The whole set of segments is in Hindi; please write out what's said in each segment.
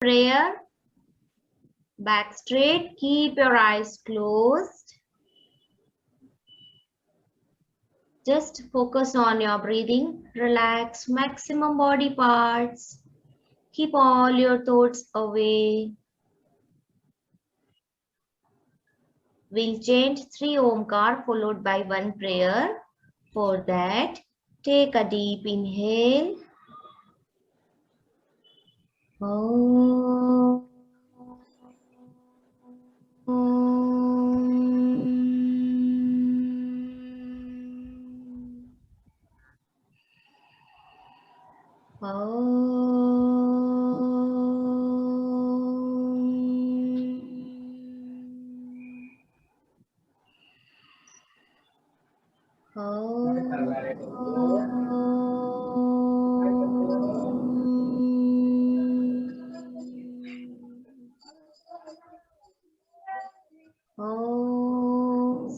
prayer. Back straight, keep your eyes closed. Just focus on your breathing. Relax maximum body parts. Keep all your thoughts away. We'll chant 3 Omkar followed by 1 prayer. For that, take a deep inhale. Om.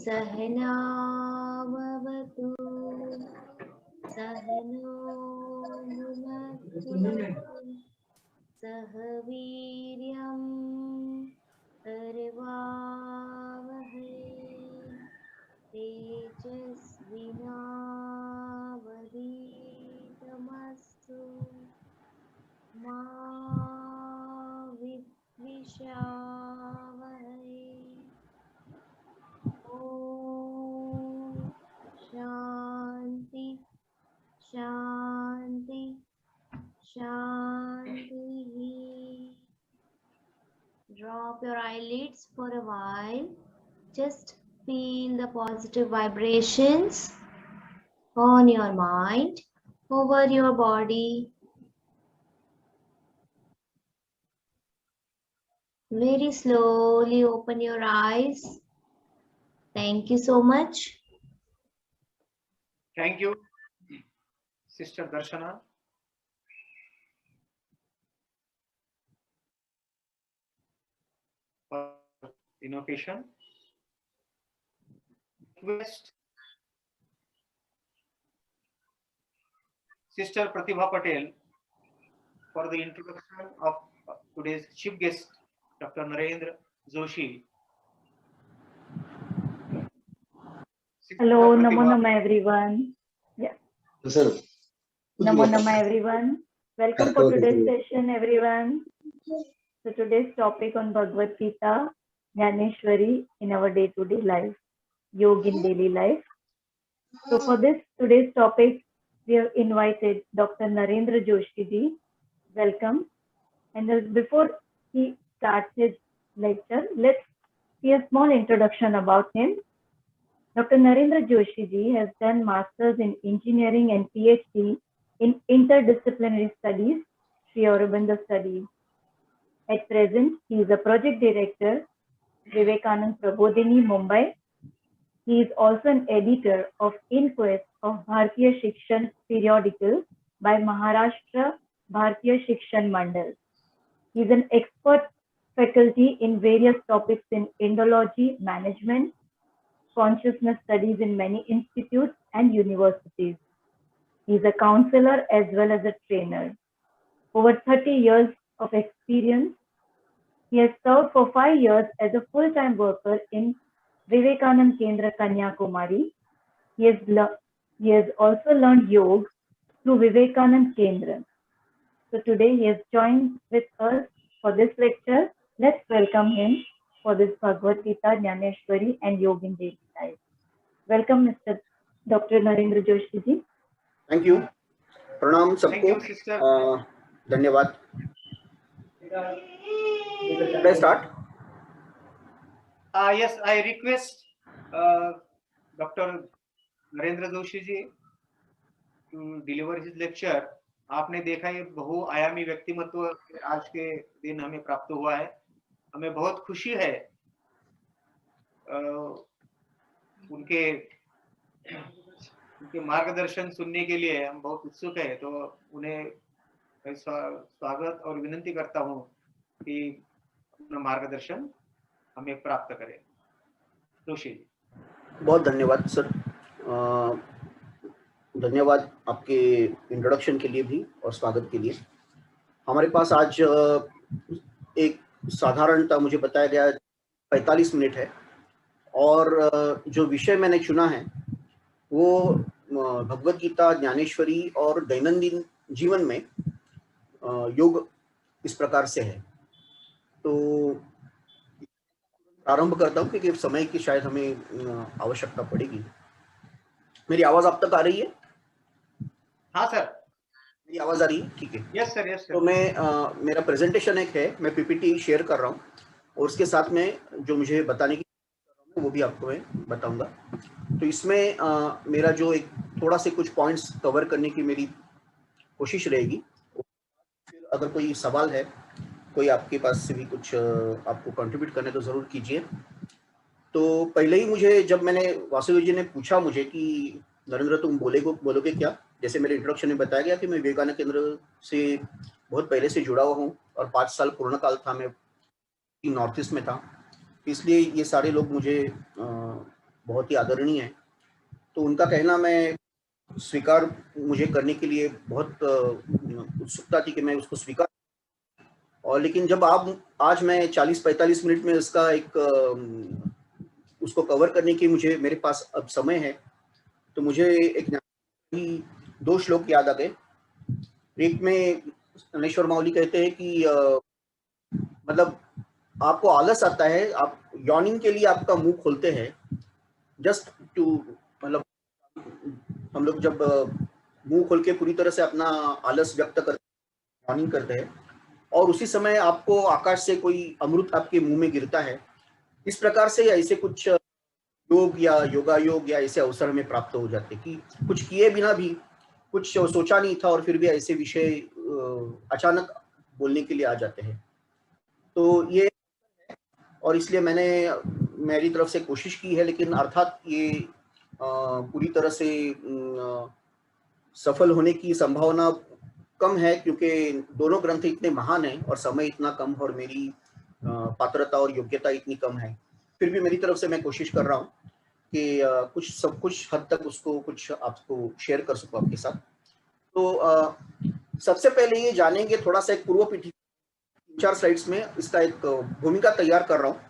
Sahana Bhavatu Sahano Bhunaktu Sahaviryam Arvavahai Tejasvinavaditamastu Ma Vidvishavahai. Om Shanti Shanti Shanti. Drop your eyelids for a while. Just feel the positive vibrations on your mind, over your body. Very slowly open your eyes. Thank you so much. Thank you, Sister Darshana. For invocation. Request Sister Pratibha Patel for the introduction of today's chief guest, Dr. Narendra Joshi. Hello, Namo Nama everyone. Yeah. Namo Nama everyone. Welcome for today's session, everyone. So today's topic on Bhagavad Gita, Jnaneshwari in our day-to-day life, yoga in daily life. So for this today's topic, we have invited Dr. Narendra Joshi ji. Welcome. And before he starts his lecture, let's see a small introduction about him. Dr. Narendra Joshi ji has done Masters in Engineering and PhD in Interdisciplinary Studies, Sri Aurobindo Studies. At present, he is a Project Director, Vivekanand Prabodhini, Mumbai. He is also an editor of Inquest of Bharatiya Shikshan periodical by Maharashtra Bharatiya Shikshan Mandal. He is an expert faculty in various topics in Indology, Management, Consciousness Studies in many institutes and universities. He is a counselor as well as a trainer. Over 30 years of experience. He has served for 5 years as a full-time worker in Vivekanand Kendra, Kanyakumari. He has also learned yoga through Vivekanand Kendra. So today he has joined with us for this lecture. Let's welcome him for this Bhagavad Gita, Jnaneshwari and Yoga in Daily Life. Welcome, Mr. Dr. Narendra Joshi ji. Thank you. Pranam sabko. Thank you, sister. Dhanyavad. Should I start? Yes, I request Dr. Narendra Joshi ji to deliver his lecture. आपने देखा ये बहुआयामी व्यक्तिमत्व आज के दिन हमें प्राप्त हुआ है. हमें बहुत खुशी है उनके मार्गदर्शन सुनने के लिए हम बहुत उत्सुक है. तो उन्हें स्वागत और विनती करता हूं कि अपना मार्गदर्शन हमें प्राप्त करें. जोशी जी. बहुत धन्यवाद सर. धन्यवाद आपके इंट्रोडक्शन के लिए भी और स्वागत के लिए. हमारे पास आज एक साधारणतः मुझे बताया गया 45 मिनट है, और जो विषय मैंने चुना है वो भगवत गीता, ज्ञानेश्वरी और दैनंदिन जीवन में योग इस प्रकार से है। तो प्रारंभ करता हूँ क्योंकि समय की शायद हमें आवश्यकता पड़ेगी। मेरी आवाज आप तक आ रही है? हाँ सर, मेरी आवाज आ रही है? ठीक है। Yes sir, yes sir. तो मैं मेरा प्रेजेंटेशन एक है, मैं पीपीटी शेयर कर रहा हूँ और उसके साथ में जो मुझे बताने की वो भी आपको मैं बताऊंगा। तो इसमें मेरा जो एक थोड़ा से कुछ पॉइंट्स कवर करने की मेरी कोशिश रहेगी। फिर अगर कोई सवाल है, कोई आपके पास से भी कुछ आपको कंट्रीब्यूट करने तो ज़रूर कीजिए। तो पहले ही मुझे, जब मैंने वासुदेव जी ने पूछा मुझे कि नरेंद्र तुम बोलोगे क्या, जैसे मेरे इंट्रोडक्शन में बताया गया कि मैं विवेकानंद केंद्र से बहुत पहले से जुड़ा हुआ हूँ और 5 साल कोरोना काल था, मैं नॉर्थ ईस्ट में था, इसलिए ये सारे लोग मुझे बहुत ही आदरणीय हैं। तो उनका कहना मैं स्वीकार मुझे करने के लिए बहुत उत्सुकता थी कि मैं उसको स्वीकार, और लेकिन जब आज मैं 40-45 मिनट में इसका एक उसको कवर करने की मेरे पास अब समय है, तो मुझे एक 2 श्लोक याद आ गए। एक में ज्ञानेश्वर माउली कहते हैं कि मतलब आपको आलस आता है, आप यॉर्निंग के लिए आपका मुंह खोलते हैं, जस्ट टू, मतलब हम लोग जब मुंह खोल के पूरी तरह से अपना आलस व्यक्त करते, यॉर्निंग करते हैं, और उसी समय आपको आकाश से कोई अमृत आपके मुंह में गिरता है। इस प्रकार से ऐसे कुछ योग या योगा योग या ऐसे अवसर हमें प्राप्त हो जाते कि कुछ किए बिना भी, कुछ सोचा नहीं था और फिर भी ऐसे विषय अचानक बोलने के लिए आ जाते हैं। तो ये, और इसलिए मैंने मेरी तरफ से कोशिश की है, लेकिन अर्थात ये पूरी तरह से सफल होने की संभावना कम है, क्योंकि दोनों ग्रंथ इतने महान हैं और समय इतना कम और मेरी पात्रता और योग्यता इतनी कम है। फिर भी मेरी तरफ से मैं कोशिश कर रहा हूँ कि कुछ हद तक उसको कुछ आपको शेयर कर सकूँ आपके साथ। तो सबसे पहले ये जानेंगे थोड़ा सा एक पूर्व पीठी, 4 स्लाइड्स में इसका एक भूमिका तैयार कर रहा हूँ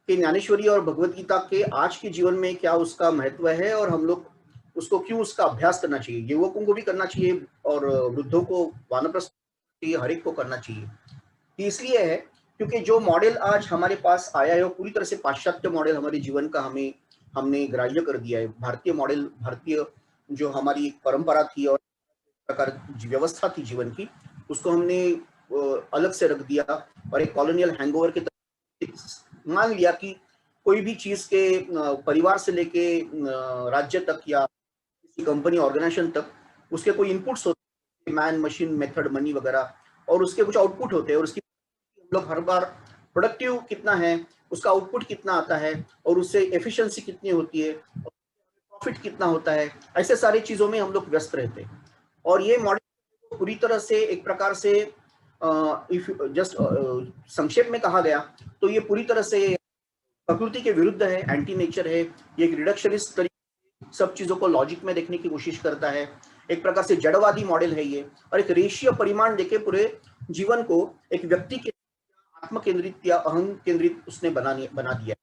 कि ज्ञानेश्वरी और भगवत गीता के आज के जीवन में क्या उसका महत्व है और हम लोग उसको क्यों उसका अभ्यास करना चाहिए, युवकों को भी करना चाहिए और वृद्धों को, वानप्रस्थ चाहिए, हर एक को करना चाहिए। इसलिए है क्योंकि जो मॉडल आज हमारे पास आया है वो पूरी तरह से पाश्चात्य मॉडल हमारे जीवन का हमने ग्राह्य कर दिया है। भारतीय मॉडल, भारतीय जो हमारी परंपरा थी और प्रकार व्यवस्था थी जीवन की, उसको हमने अलग से रख दिया और एक कॉलोनियल हैंगओवर के तरह मान लिया कि कोई भी चीज के परिवार से लेके राज्य तक या किसी कंपनी ऑर्गेनाइजेशन तक उसके कोई इनपुट्स होते हैं, मैन, मशीन, मेथड, मनी वगैरह, और उसके कुछ आउटपुट होते हैं और उसकी हम लोग हर बार प्रोडक्टिव कितना है, उसका आउटपुट कितना आता है और उससे एफिशिएंसी कितनी होती है, प्रॉफिट कितना होता है, ऐसे सारी चीजों में हम लोग व्यस्त रहते हैं। और ये मॉडल पूरी तरह से एक प्रकार से जस्ट संक्षेप में कहा गया तो ये पूरी तरह से प्रकृति के विरुद्ध है, एंटी नेचर है। ये एक रिडक्शनिस्ट तरीके सब चीजों को लॉजिक में देखने की कोशिश करता है, एक प्रकार से जड़वादी मॉडल है ये, और एक रेशियो परिमाण देके पूरे जीवन को एक व्यक्ति के आत्म केंद्रित या अहम केंद्रित उसने बना दिया।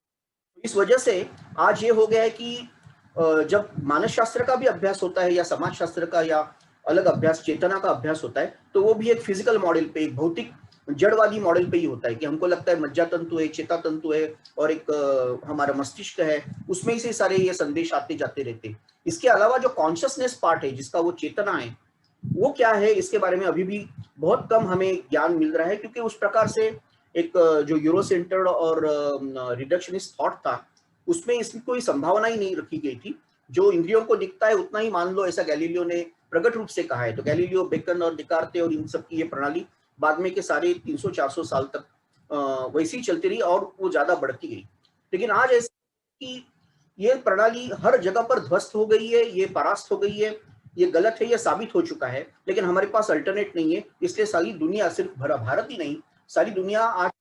इस वजह से आज ये हो गया है कि जब मानस शास्त्र का भी अभ्यास होता है या समाज शास्त्र का या अलग अभ्यास, चेतना का अभ्यास होता है, तो वो भी एक फिजिकल मॉडल पे, एक भौतिक जड़वादी मॉडल पे ही होता है कि हमको लगता है मज्जा तंतु है, चेता तंतु है और एक हमारा मस्तिष्क है, उसमें ही से सारे ये संदेश आते जाते रहते। इसके अलावा जो कॉन्शियसनेस पार्ट है, जिसका वो चेतना है, वो क्या है, इसके बारे में अभी भी बहुत कम हमें ज्ञान मिल रहा है, क्योंकि उस प्रकार से एक जो यूरो सेंटर्ड और रिडक्शनिस्ट थॉट था, उसमें इसकी कोई संभावना ही नहीं रखी गई थी। जो इंद्रियों को दिखता है उतना ही मान लो, ऐसा गैलीलियो ने प्रकट रूप से कहा है। तो गैलीलियो, बेकन और डिकार्ते और इन सब की ये प्रणाली बाद में के सारे 300-400 साल तक वैसी चलती रही और वो ज्यादा बढ़ती गई। लेकिन आज ऐसा कि ये प्रणाली हर जगह पर ध्वस्त हो गई है, ये परास्त हो गई है, ये गलत है, ये साबित हो चुका है, लेकिन हमारे पास अल्टरनेट नहीं है। इसलिए सारी दुनिया, सिर्फ भारत ही नहीं, सारी दुनिया आज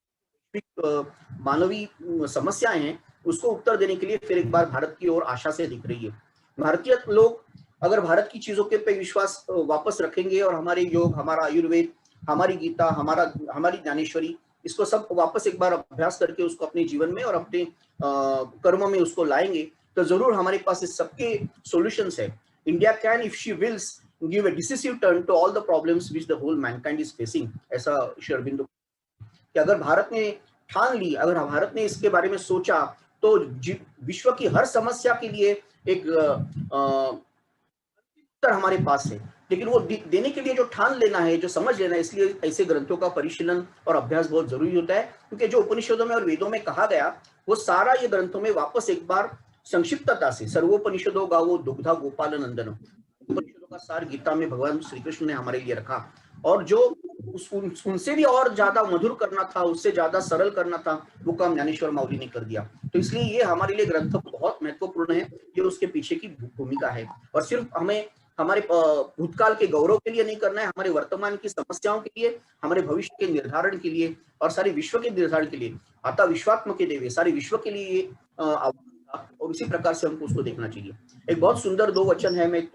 मानवीय समस्याएं हैं, उसको उत्तर देने के लिए फिर एक बार भारत की ओर आशा से दिख रही है। भारतीय लोग अगर भारत की चीजों के पे विश्वास वापस रखेंगे और हमारे योग, हमारा आयुर्वेद, हमारी गीता, हमारी ज्ञानेश्वरी, इसको सब वापस एक बार अभ्यास करके उसको अपने जीवन में और अपने कर्म में उसको लाएंगे तो जरूर हमारे पास इस सबके सॉल्यूशंस है। India can, if she wills, give a decisive turn to all the problems which the whole mankind is facing. ऐसा श्री अरबिंदो कि अगर भारत ने ठान ली, अगर भारत ने इसके बारे में सोचा तो विश्व की हर समस्या के लिए एक उत्तर हमारे पास है। लेकिन वो देने के लिए जो ठान लेना है, जो समझ लेना है, इसलिए ऐसे ग्रंथों का परिशीलन और अभ्यास बहुत जरूरी होता है। क्योंकि जो उपनिषदों में और वेदों में कहा गया वो सारा ये ग्रंथों में वापस एक बार संक्षिप्तता से, सर्वोपनिषदों गावो दुग्धा गोपाल नंदन, उपनिषदों का सार गीता में भगवान श्री कृष्ण ने हमारे लिए रखा। और जो उनसे भी और ज्यादा मधुर करना था, उससे ज्यादा सरल करना था, वो काम ज्ञानेश्वर माउली ने कर दिया। तो इसलिए ये हमारे लिए ग्रंथ बहुत महत्वपूर्ण है, ये उसके पीछे की भूमिका है। और सिर्फ हमें हमारे भूतकाल के गौरव के लिए नहीं करना है, हमारे वर्तमान की समस्याओं के लिए, हमारे भविष्य के निर्धारण के लिए और सारे विश्व के निर्धारण के लिए, अतः विश्वात्म के देवे, सारे विश्व के लिए और इसी प्रकार से हमको उसको देखना चाहिए। एक बहुत सुंदर 2 वचन है, मैं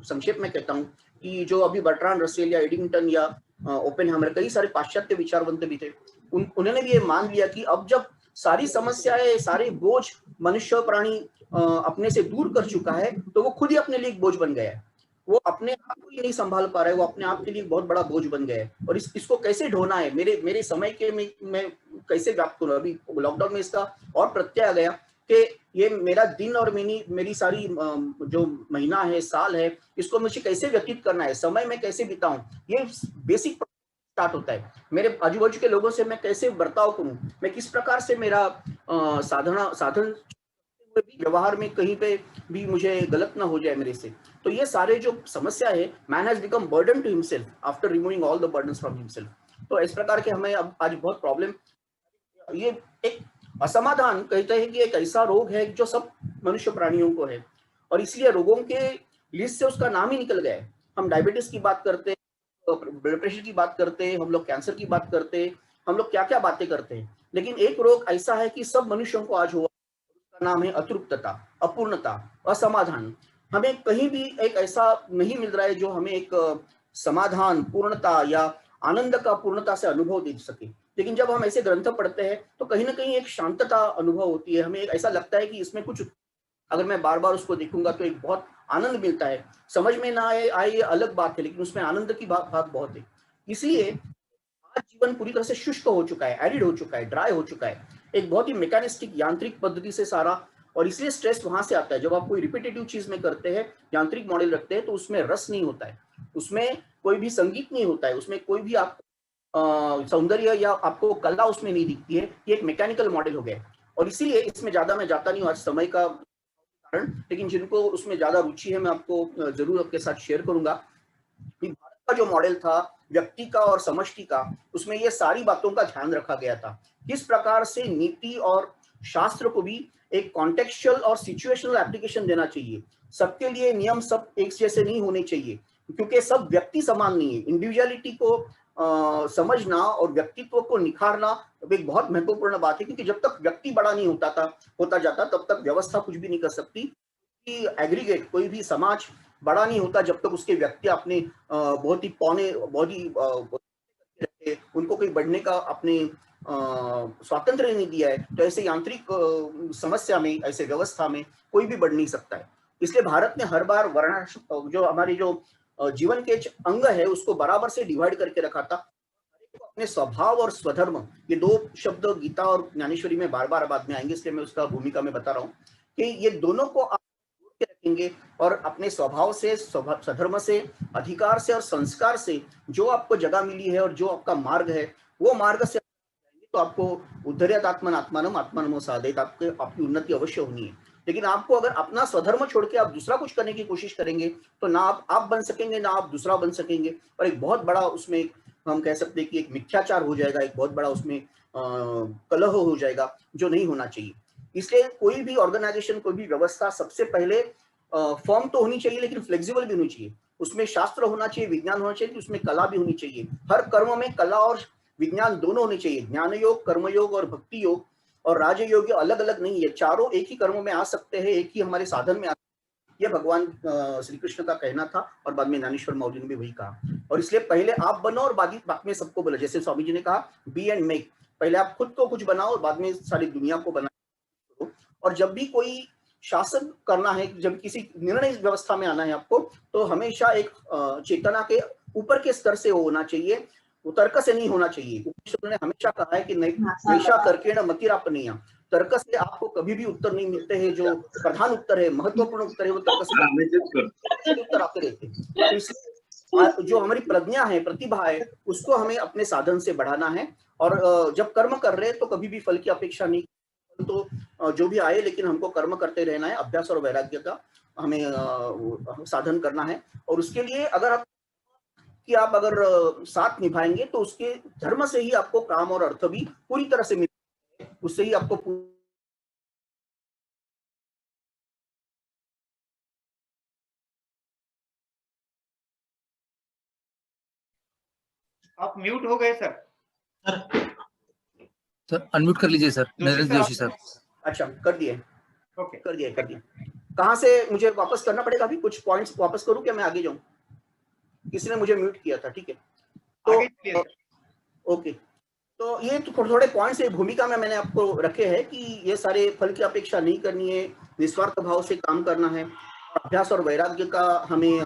संक्षेप में कहता हूँ कि जो अभी बर्ट्रांड रसेल या एडिंगटन या ओपेनहाइमर, कई सारे पाश्चात्य विचारवंत भी थे, उन्होंने भी ये मान लिया कि अब जब सारी समस्याएं, सारे बोझ मनुष्य प्राणी अपने से दूर कर चुका है तो वो खुद ही अपने लिए एक बोझ बन गया है। वो अपने आप को ही नहीं संभाल पा रहा है, वो अपने आप के लिए बहुत बड़ा बोझ बन गया है। और इसको कैसे ढोना है, मेरे समय के मैं कैसे व्याप्त करूं। अभी लॉकडाउन में इसका और प्रत्यय आ गया कि ये मेरा दिन और मेरी सारी जो महीना है, साल है, इसको मुझे कैसे व्यतीत करना है, समय में कैसे बिताऊं, ये बेसिक स्टार्ट होता है। मेरे आजू बाजू के लोगों से मैं कैसे बर्ताव करूं, मैं किस प्रकार से मेरा साधन व्यवहार में कहीं पे भी मुझे गलत ना हो जाए मेरे से। तो ये सारे जो समस्या है, man has become burden to himself after removing all the burdens from himself. तो इस प्रकार के हमें अब आज बहुत प्रॉब्लम, ये एक असमाधान कहते हैं कि एक ऐसा रोग है जो सब मनुष्य प्राणियों को है, और इसलिए रोगों के लिस्ट से उसका नाम ही निकल गया है। हम डायबिटीज की बात करते हैं, ब्लड प्रेशर की बात करते हैं, हम लोग कैंसर की बात करते हैं, हम लोग क्या क्या बातें करते हैं, लेकिन एक रोग ऐसा है कि सब मनुष्यों को आज हुआ, उसका नाम है अतृप्तता, अपूर्णता, असमाधान। हमें कहीं भी एक ऐसा नहीं मिल रहा है जो हमें एक समाधान, पूर्णता या आनंद का पूर्णता से अनुभव दे सके। लेकिन जब हम ऐसे ग्रंथ पढ़ते हैं तो कहीं ना कहीं एक शांतता अनुभव होती है, हमें ऐसा लगता है कि इसमें कुछ, अगर मैं बार बार उसको देखूंगा तो एक बहुत आनंद मिलता है। समझ में ना आए ये अलग बात है, लेकिन उसमें आनंद की बात बहुत है। इसलिए आज जीवन पूरी तरह से शुष्क हो चुका है, एरिड हो चुका है, ड्राई हो चुका है, एक बहुत ही मैकेनिस्टिक, यांत्रिक पद्धति से सारा। और इसलिए स्ट्रेस वहां से आता है। जब आप कोई रिपीटेटिव चीज में करते हैं, यांत्रिक मॉडल रखते हैं, तो उसमें रस नहीं होता है, उसमें कोई भी संगीत नहीं होता है, उसमें कोई भी आप सौंदर्य या आपको कला उसमें नहीं दिखती है। ये एक मैकेनिकल मॉडल हो गया। और इसीलिए इसमें ज्यादा मैं जाता नहीं हूँ आज समय का कारण, लेकिन जिनको उसमें ज्यादा रुचि है मैं आपको जरूर आपके साथ शेयर करूंगा कि भारत का जो मॉडल था व्यक्ति का और समष्टि का, उसमें ये सारी बातों का ध्यान रखा गया था। किस प्रकार से नीति और शास्त्र को भी एक कॉन्टेक्चुअल और सिचुएशनल एप्लीकेशन देना चाहिए। सबके लिए नियम सब एक जैसे नहीं होने चाहिए, क्योंकि सब व्यक्ति समान नहीं है। इंडिविजुअलिटी को समझना और व्यक्तित्व को निखारना एक बहुत महत्वपूर्ण बात है, क्योंकि जब तक व्यक्ति बड़ा नहीं होता जाता तब तक व्यवस्था कुछ भी नहीं कर सकती। कि एग्रीगेट कोई भी समाज बड़ा नहीं होता जब तक उसके व्यक्ति अपने बहुत ही पौने, बहुत ही उनको कोई बढ़ने का अपने स्वातंत्र नहीं दिया है। तो ऐसे यांत्रिक समस्या में, ऐसे व्यवस्था में कोई भी बढ़ नहीं सकता है। इसलिए भारत ने हर बार वर्णाश्रम, जो हमारी जो जीवन के अंग है, उसको बराबर से डिवाइड करके रखा था। अपने स्वभाव और स्वधर्म, ये 2 शब्द गीता और ज्ञानेश्वरी में बार बार बाद में आएंगे, इसलिए मैं उसका भूमिका में बता रहा हूँ कि ये दोनों को आप जोड़ के रखेंगे और अपने स्वभाव से, स्वधर्म से, अधिकार से और संस्कार से जो आपको जगह मिली है और जो आपका मार्ग है, वो मार्ग से तो आपको उद्धर्यत आत्मन आत्मानम आत्मानमो साधयेत, आपकी उन्नति अवश्य होनी है। लेकिन आपको अगर अपना स्वधर्म छोड़ के आप दूसरा कुछ करने की कोशिश करेंगे तो ना आप बन सकेंगे, ना आप दूसरा बन सकेंगे, और एक बहुत बड़ा उसमें हम कह सकते हैं कि एक मिथ्याचार हो जाएगा, एक बहुत बड़ा उसमें कलह हो जाएगा, जो नहीं होना चाहिए। इसलिए कोई भी ऑर्गेनाइजेशन, कोई भी व्यवस्था सबसे पहले फर्म तो होनी चाहिए, लेकिन फ्लेक्सिबल भी होनी चाहिए। उसमें शास्त्र होना चाहिए, विज्ञान होना चाहिए, उसमें कला भी होनी चाहिए। हर कर्म में कला और विज्ञान दोनों होने चाहिए। ज्ञान योग, कर्मयोग और भक्ति योग और राजयोग अलग अलग नहीं है, चारों एक ही कर्म में आ सकते हैं, एक ही हमारे साधन में आ सकते हैं। ये भगवान श्री कृष्ण का कहना था और बाद में ज्ञानेश्वर माउली ने भी वही कहा। और इसलिए पहले आप बनो और बाद में सबको बोलो, जैसे स्वामी जी ने कहा बी एंड मेक, पहले आप खुद को कुछ बनाओ और बाद में सारी दुनिया को बनाओ। और जब भी कोई शासन करना है, जब किसी निर्णय व्यवस्था में आना है आपको, तो हमेशा एक चेतना के ऊपर के स्तर से होना चाहिए, वो तर्क से नहीं होना चाहिए। उपनिषदों ने हमेशा कहा है कि नैषा तर्केण मतिरापनीया, तर्क से आपको कभी भी उत्तर नहीं मिलते हैं। जो प्रधान उत्तर है, महत्वपूर्ण उत्तर है, वो तर्क से उत्तर आते रहते हैं। तो इसलिए जो हमारी प्रज्ञा है, प्रतिभा है, उसको हमें अपने साधन से बढ़ाना है। और जब कर्म कर रहे हैं तो कभी भी फल की अपेक्षा नहीं, तो जो भी आए, लेकिन हमको कर्म करते रहना है। अभ्यास और वैराग्य का हमें साधन करना है। और उसके लिए अगर आप अगर साथ निभाएंगे तो उसके धर्म से ही आपको काम और अर्थ भी पूरी तरह से मिलेगा, उससे ही आपको आप म्यूट हो गए सर। सर अनम्यूट कर लीजिए सर, नरेंद्र जोशी सर। अच्छा कर दिए, ओके कर दिए। कहाँ से मुझे वापस करना पड़ेगा? अभी कुछ पॉइंट्स वापस करूं क्या मैं आगे जाऊं? किसी ने मुझे म्यूट किया था, ठीक है। तो ओके, तो ये तो थोड़े पॉइंट्स भूमिका में मैंने आपको रखे हैं कि ये सारे फल की अपेक्षा नहीं करनी है, निस्वार्थ भाव से काम करना है, अभ्यास और वैराग्य का हमें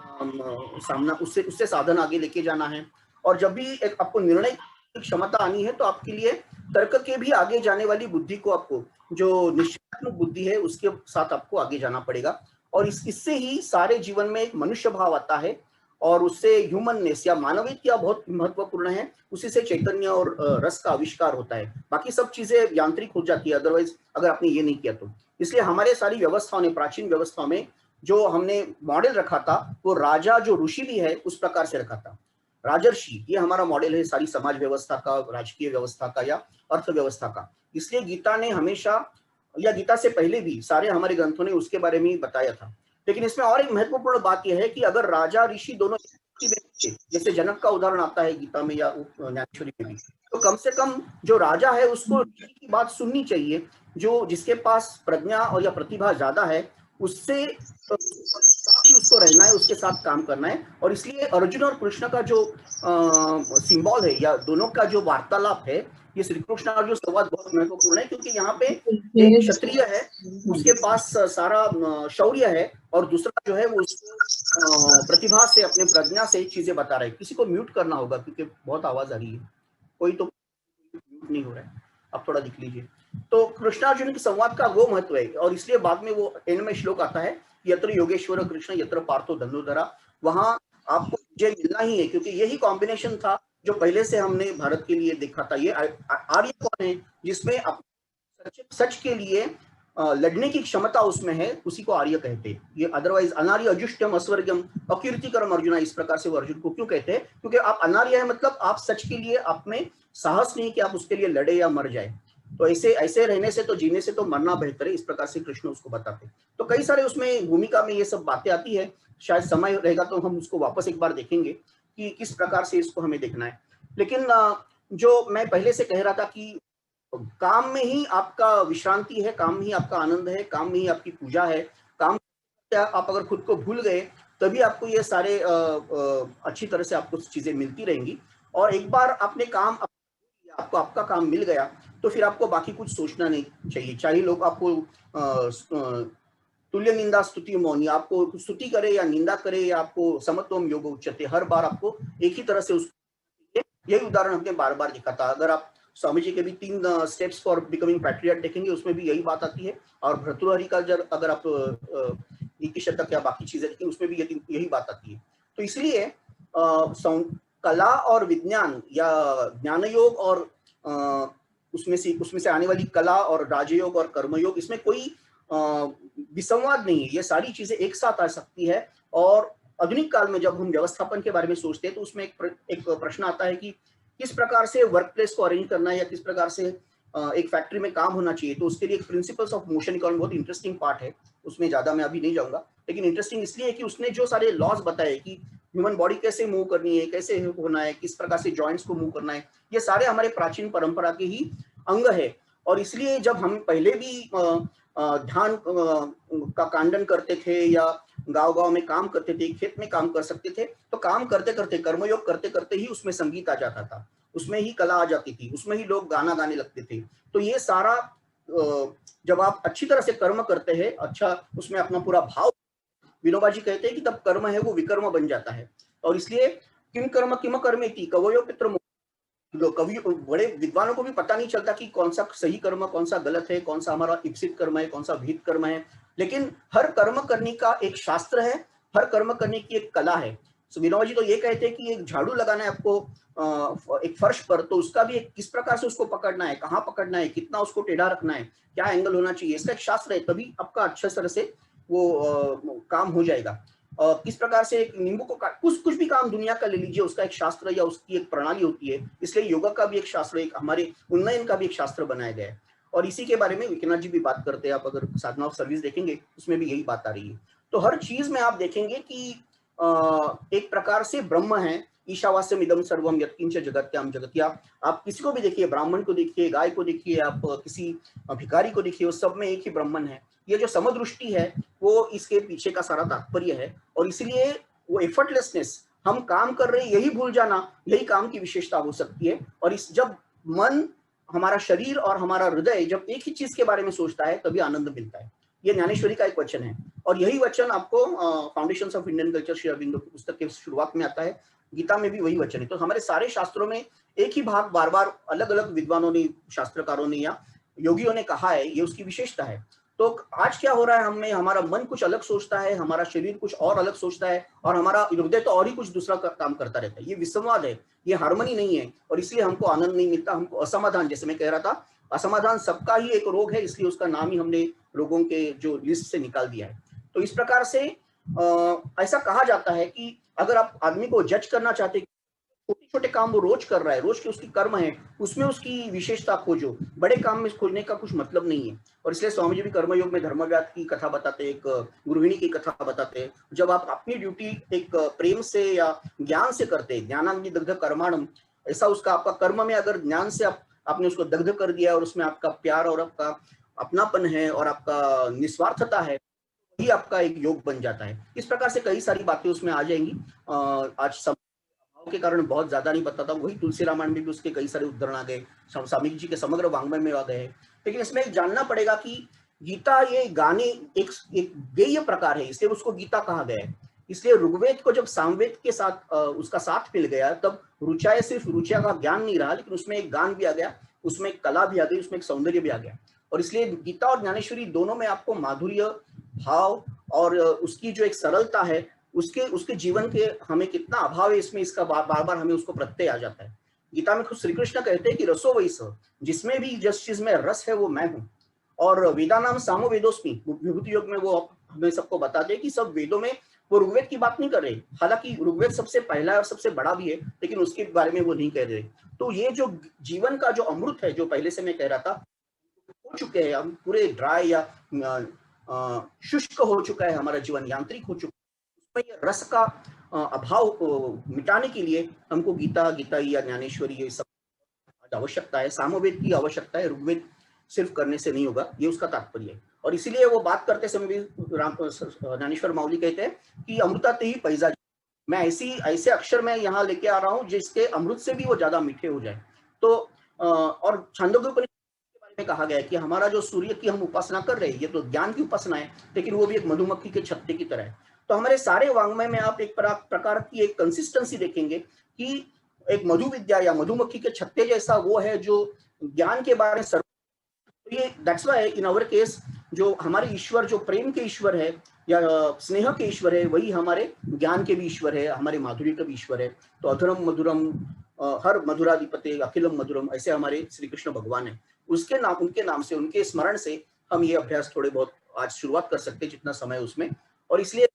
सामना, उससे साधन आगे लेके जाना है। और जब भी एक आपको निर्णय की क्षमता आनी है तो आपके लिए तर्क के भी आगे जाने वाली बुद्धि को, आपको जो निश्चयात्मक बुद्धि है उसके साथ आपको आगे जाना पड़ेगा। और इससे ही सारे जीवन में एक मनुष्य भाव आता है और उससे ह्यूमननेस या मानवीयता बहुत महत्वपूर्ण है। उसी से चैतन्य और रस का आविष्कार होता है। बाकी सब चीजें यांत्रिक हो जाती है अदरवाइज, अगर आपने ये नहीं किया तो। इसलिए हमारे सारी व्यवस्थाओं ने, प्राचीन व्यवस्थाओं में जो हमने मॉडल रखा था, वो राजा जो ऋषि भी है उस प्रकार से रखा था। राजर्षि, ये हमारा मॉडल है सारी समाज व्यवस्था का, राजकीय व्यवस्था का या अर्थव्यवस्था का। इसलिए गीता ने हमेशा, या गीता से पहले भी सारे हमारे ग्रंथों ने उसके बारे में बताया था। लेकिन इसमें और एक महत्वपूर्ण बात यह है कि अगर राजा ऋषि दोनों, जैसे जनक का उदाहरण आता है गीता में या ज्ञानेश्वरी में भी, तो कम से कम जो राजा है उसको ऋषि की बात सुननी चाहिए। जो जिसके पास प्रज्ञा और या प्रतिभा ज्यादा है उससे साथ ही उसको रहना है, उसके साथ काम करना है। और इसलिए अर्जुन और कृष्ण का जो सिंबल है या दोनों का जो वार्तालाप है, ये श्री कृष्ण और जो संवाद बहुत महत्वपूर्ण है। क्योंकि यहाँ पे एक क्षत्रिय है, उसके पास सारा शौर्य है, और दूसरा जो है वो उसको प्रतिभा से, अपने प्रज्ञा से चीजें बता रहा है। किसी को म्यूट करना होगा क्योंकि बहुत आवाज आ रही है, कोई तो म्यूट नहीं हो रहा है। आप थोड़ा दिख लीजिए। तो कृष्णार्जुन के संवाद का वो महत्व है। और इसलिए बाद में वो एंड में श्लोक आता है, यत्र योगेश्वर कृष्ण यत्र पार्थो धनुर्धरा। वहां आपको विजय मिलना ही है, क्योंकि यही कॉम्बिनेशन था जो पहले से हमने भारत के लिए देखा था। ये आर्य कौन है? जिसमें सच के लिए लड़ने की क्षमता उसमें है, उसी को आर्य कहते हैं। ये अदरवाइज अनार्य अजुष्टम अस्वर्गम अकीर्तिकरम अर्जुना, इस प्रकार से वो अर्जुन को क्यों कहते हैं? क्योंकि आप अनार्य है, मतलब आप सच के लिए, आप में साहस नहीं कि आप उसके लिए लड़े या मर जाए। तो ऐसे रहने से तो, जीने से तो मरना बेहतर है, इस प्रकार से कृष्ण उसको बताते। तो कई सारे उसमें भूमिका में ये सब बातें आती है। शायद समय रहेगा तो हम उसको वापस एक बार देखेंगे कि किस प्रकार से इसको हमें देखना है। लेकिन जो मैं पहले से कह रहा था कि काम में ही आपका विश्रांति है, काम में ही आपका आनंद है, काम में ही आपकी पूजा है। काम आप अगर खुद को भूल गए तभी आपको ये सारे अच्छी तरह से आपको चीजें मिलती रहेंगी। और एक बार आपने काम, आपको आपका काम मिल गया तो फिर आपको बाकी कुछ सोचना नहीं चाहिए। चाहे लोग आपको तुल्य निंदा स्तुति मौनी, आपको स्तुति करे या निंदा करे या आपको समत्वम योग उच्यते, हर बार आपको एक ही तरह से उसको, यही उदाहरण हमने बार बार देखा था। अगर आप स्वामी जी के भी 3 स्टेप्स फॉर बिकमिंग पैट्रियट देखेंगे, उसमें भी यही बात आती है। और भर्तृहरि का जब अगर आप नीति शतक या बाकी चीजें देखेंगे, उसमें भी यही बात आती है। तो इसलिए कला और विज्ञान या ज्ञान योग और उसमें से आने वाली कला और राजयोग और कर्मयोग, इसमें कोई विसंवाद नहीं है। ये सारी चीजें एक साथ आ सकती है। और आधुनिक काल में जब हम व्यवस्थापन के बारे में सोचते हैं तो उसमें एक प्रश्न आता है कि किस प्रकार से वर्क प्लेस को अरेंज करना है या किस प्रकार से एक फैक्ट्री में काम होना चाहिए। तो उसके लिए एक प्रिंसिपल्स ऑफ मोशन का बहुत इंटरेस्टिंग पार्ट है, उसमें ज्यादा मैं अभी नहीं जाऊंगा। लेकिन इंटरेस्टिंग इसलिए है कि उसने जो सारे लॉज बताए कि ह्यूमन बॉडी कैसे मूव करनी है, कैसे होना है, किस प्रकार से जॉइंट्स को मूव करना है, ये सारे हमारे प्राचीन परंपरा के ही अंग है। और इसलिए जब हम पहले भी ध्यान का कांडन करते थे या गांव-गांव में काम करते थे, खेत में काम कर सकते थे, तो काम करते करते, कर्मयोग करते करते ही उसमें संगीत आ जाता था, उसमें ही कला आ जाती थी, उसमें ही लोग गाना गाने लगते थे। तो ये सारा जब आप अच्छी तरह से कर्म करते हैं, अच्छा उसमें अपना पूरा भाव, विनोबा जी कहते हैं कि तब कर्म है वो विकर्म बन जाता है। और इसलिए किम कर्म किम कर्मेति कवयो पितृ, कवि बड़े विद्वानों को भी पता नहीं चलता कि कौन सा सही कर्म, कौन सा गलत है, कौन सा हमारा इप्सित कर्म है, कौन सा विहित कर्म है, लेकिन हर कर्म करने का एक शास्त्र है, हर कर्म करने की एक कला है। विनोबा जी तो ये कहते हैं कि एक झाड़ू लगाना है आपको एक फर्श पर, तो उसका भी एक किस प्रकार से उसको पकड़ना है, कहाँ पकड़ना है, कितना उसको टेढ़ा रखना है, क्या एंगल होना चाहिए, इसका एक शास्त्र है, तभी आपका अच्छे तरह से वो काम हो जाएगा। किस प्रकार से एक नींबू को कुछ भी काम दुनिया का ले लीजिए, उसका एक शास्त्र या उसकी एक प्रणाली होती है। इसलिए योगा का भी एक शास्त्र, एक हमारे उन्नयन का भी एक शास्त्र बनाया गया है। और इसी के बारे में विक्रांत जी भी बात करते हैं, आप अगर साधना ऑफ सर्विस देखेंगे उसमें भी यही बात आ रही है। तो हर चीज में आप देखेंगे कि एक प्रकार से ब्रह्म है, ईशावास्यम इदम सर्वम यत्किंच जगत्याम जगत्या। आप किसी को भी देखिए, ब्राह्मण को देखिए, गाय को देखिए, आप किसी भिखारी को देखिए, उस सब में एक ही ब्राह्मण है। ये जो समदृष्टि है वो इसके पीछे का सारा तात्पर्य है। और इसलिए वो एफर्टलेसनेस, हम काम कर रहे हैं यही भूल जाना, यही काम की विशेषता हो सकती है। और इस जब मन, हमारा शरीर और हमारा हृदय जब एक ही चीज के बारे में सोचता है तभी आनंद मिलता है। ये ज्ञानेश्वरी का एक वचन है, और यही वचन आपको foundations of Indian culture Shri Aurobindo की पुस्तक के शुरुआत में आता है, गीता में भी वही वचन है। तो हमारे सारे शास्त्रों में एक ही भाग बार बार अलग अलग विद्वानों ने, शास्त्रकारों ने या योगियों ने कहा है, ये उसकी विशेषता है। तो आज क्या हो रहा है, हमें हमारा मन कुछ अलग सोचता है, हमारा शरीर कुछ और अलग सोचता है, और हमारा हृदय तो और ही कुछ दूसरा काम करता रहता है। ये विसंवाद है, ये हार्मनी नहीं है, और इसलिए हमको आनंद नहीं मिलता, हमको असमाधान, जैसे मैं कह रहा था, असमाधान सबका ही एक रोग है, इसलिए उसका नाम ही हमने रोगों के जो लिस्ट से निकाल दिया है। तो इस प्रकार से ऐसा कहा जाता है कि अगर आप आदमी को जज करना चाहते हैं, छोटे छोटे काम वो रोज कर रहा है, रोज के उसकी कर्म है, उसमें उसकी विशेषता खोजो, बड़े काम में खोजने का कुछ मतलब नहीं है। और इसलिए स्वामी जी भी कर्मयोग में धर्मव्याध की कथा बताते, एक गृहिणी की कथा बताते। जब आप अपनी ड्यूटी एक प्रेम से या ज्ञान से करते, ज्ञानाग्नि दग्ध कर्माणम, ऐसा उसका आपका कर्म में अगर ज्ञान से आपने उसको दग्ध कर दिया, और उसमें आपका प्यार और आपका अपनापन है और आपका निस्वार्थता है, ही आपका एक योग बन जाता है। इस प्रकार से कई सारी बातें उसमें आ जाएंगी। आज के कारण बहुत ज्यादा नहीं बताता, वही तुलसी रामायण में भी उसके कई सारे उदाहरण आ गए, स्वामी जी के समग्र वांग्मय में आ गए। लेकिन इसमें जानना पड़ेगा कि गीता ये गाने एक गेय प्रकार है, इसलिए उसको गीता कहा गया है। इसलिए ऋग्वेद को जब सामवेद के साथ उसका साथ मिल गया, तब रुचाए सिर्फ रुचिया का ज्ञान नहीं रहा, लेकिन उसमें एक गान भी आ गया, उसमें एक कला भी आ गई, उसमें एक सौंदर्य भी आ गया। और इसलिए गीता और ज्ञानेश्वरी दोनों में आपको माधुर्य, भाव और उसकी जो एक सरलता है, उसके जीवन के हमें कितना अभाव है इसमें, इसका बार बार हमें उसको प्रत्यय आ जाता है। गीता में खुद श्री कृष्ण कहते हैं कि रसो वैस, जिसमें भी जिस चीज में रस है वो मैं हूँ। और वेदा नाम सामो वेदोस्मि, विभूति योग में वो हमें सबको बता दे कि सब वेदों में, वो ऋग्वेद की बात नहीं कर रहे, हालांकि ऋग्वेद सबसे पहला और सबसे बड़ा भी है, लेकिन उसके बारे में वो नहीं कह रहे। तो ये जो जीवन का जो अमृत है, जो पहले से मैं कह रहा था, हो चुके हैं हम पूरे ड्राई या शुष्क हो चुका है हमारा जीवन, यांत्रिक हो चुका है, उसमें रस का अभाव को मिटाने के लिए हमको गीता या ज्ञानेश्वरी ये सब आवश्यकता है, सामवेद की आवश्यकता है। ऋग्वेद सिर्फ करने से नहीं होगा, ये उसका तात्पर्य है। और इसीलिए वो बात करते समय भी ज्ञानेश्वर माउली कहते हैं कि अमृताते ही पैजा, मैं ऐसे अक्षर में यहाँ लेके आ रहा हूँ जिसके अमृत से भी वो ज्यादा मीठे हो जाए। तो और छांदोग्योपनिषद के बारे में कहा गया है कि हमारा जो सूर्य की हम उपासना कर रहे हैं, ये तो ज्ञान की उपासना है, लेकिन वो भी एक मधुमक्खी के छत्ते की तरह है। तो हमारे सारे वांग्मय में आप एक प्रकार की एक कंसिस्टेंसी देखेंगे कि एक मधु विद्या या मधुमक्खी के छत्ते जैसा वो है जो ज्ञान के बारे में। तो ये that's why in our case जो हमारे ईश्वर, जो प्रेम के ईश्वर है या स्नेह के ईश्वर है, वही हमारे ज्ञान के भी ईश्वर है, हमारे माधुर्य का भी ईश्वर है। तो अधुरम मधुरम हर मधुराधिपते अखिलम मधुरम, ऐसे हमारे श्री कृष्ण भगवान है। उसके नाम, उनके नाम से, उनके स्मरण से हम ये अभ्यास थोड़े बहुत आज शुरुआत कर सकते हैं, जितना समय उसमें। और इसलिए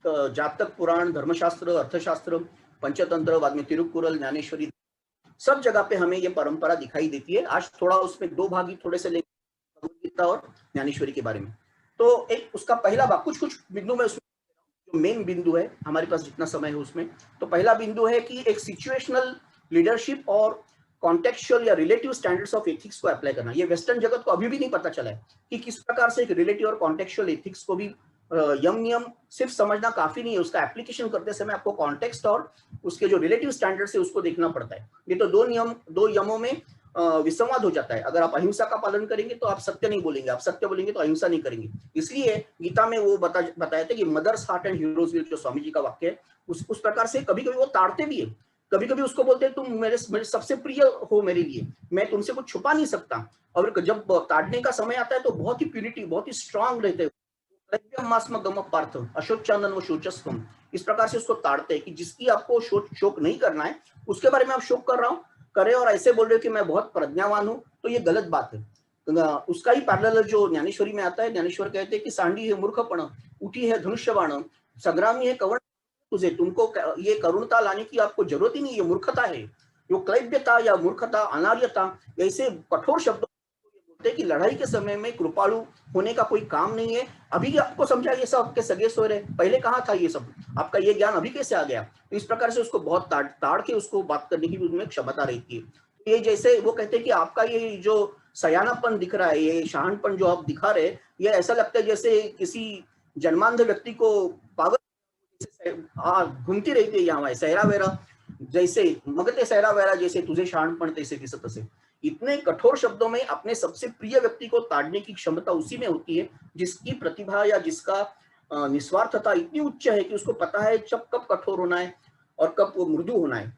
जातक, पुराण, धर्मशास्त्र, अर्थशास्त्र, पंचतंत्र, बाद में तिरुकुरल, ज्ञानेश्वरी, सब जगह पे हमें ये परंपरा दिखाई देती है। आज थोड़ा उसमें दो भागी थोड़े से लेकर भगवद्गीता और ज्ञानेश्वरी के बारे में। तो एक उसका पहला भाग, कुछ बिंदु में उसमें जो मेन बिंदु है, हमारे पास जितना समय है उसमें, तो पहला बिंदु है कि एक सिचुएशनल लीडरशिप और कॉन्टेक्चुअल या रिलेटिव स्टैंडर्ड्स ऑफ एथिक्स को अप्लाई करना। ये वेस्टर्न जगत को अभी भी नहीं पता चला है कि किस प्रकार से एक रिलेटिव और कॉन्टेक्चुअल एथिक्स को भी यम नियम सिर्फ समझना काफी नहीं है, उसका एप्लीकेशन करते समय आपको कॉन्टेक्स्ट और उसके जो रिलेटिव स्टैंडर्ड से उसको देखना पड़ता है। ये तो दो यमों में विसंवाद हो जाता है। अगर आप अहिंसा का पालन करेंगे तो आप सत्य नहीं बोलेंगे, आप सत्य बोलेंगे तो अहिंसा नहीं करेंगे। इसलिए गीता में वो बताया था कि mother's heart and hero's will, जो स्वामी जी का वाक्य है, उस प्रकार से कभी कभी वो ताड़ते भी है, कभी कभी उसको बोलते हैं तुम मेरे सबसे प्रिय हो मेरे लिए, मैं तुमसे कुछ छुपा नहीं सकता। और जब ताड़ने का समय आता है तो बहुत ही प्यूरिटी, बहुत ही स्ट्रांग रहते हैं। पार्थ अशोचानन व शोचस्वम, इस प्रकार से उसको ताड़ते हैं कि जिसकी आपको शोक नहीं करना है उसके बारे में आप शोक कर रहा हूं करे और ऐसे बोल रहे हो कि मैं बहुत प्रज्ञावान हूं, तो ये गलत बात है। उसका ही पैरेलल जो ज्ञानेश्वरी में आता है, ज्ञानेश्वर कहते हैं कि सांडी है मूर्खपण, उठी है धनुष्यबाण, संग्रामी है कवण तुझे, तुमको ये करुणता लाने की आपको जरूरत ही नहीं, ये मूर्खता है। जो क्लैब्यता या मूर्खता, अनार्यता, ऐसे कठोर शब्दों कि लड़ाई के समय में कृपालु होने का कोई काम नहीं है। अभी आपको समझा ये सब आपके सगे सोए रहे, पहले कहाँ था ये सब, आपका ये ज्ञान अभी कैसे आ गया? तो इस प्रकार से उसको बहुत ताड़ के उसको बात करने की भी उसमें क्षमता रहती है। ये जैसे वो कहते हैं कि आपका ये जो सयानापन दिख रहा है, ये शहानपन जो आप दिखा रहे, ये ऐसा लगता है जैसे किसी जन्मांध व्यक्ति को पागल घूमती रहती है यहाँ सहरा वेरा, जैसे मगते सहरा वेरा, जैसे तुझे शहानपन तैसे किस तसे। इतने कठोर शब्दों में अपने सबसे प्रिय व्यक्ति को ताड़ने की क्षमता उसी में होती है जिसकी प्रतिभा या जिसका निस्वार्थता इतनी उच्च है कि उसको पता है कब कठोर होना है और कब वो मृदु होना है।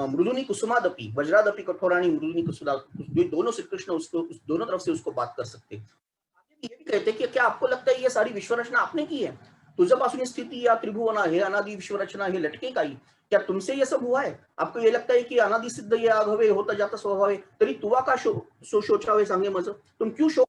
मृदुनी कुसुमादपि वज्रादपि कठोरानी मृदुनी कुसुदा, दोनों श्री कृष्ण उसको दोनों तरफ से उसको बात कर सकते। ये भी कहते कि क्या आपको लगता है ये सारी विश्व रचना आपने की है? तुझपासून स्थिति या त्रिभुवना हे अनादि विश्व रचना हे लटके काही, क्या तुमसे ये सब हुआ है? आपको ये लगता है कि अनादि सिद्ध ये आघवे होता जाता स्वभाव है, तरी तुवा का शोचावे सांगे मज, तुम क्यों शोक?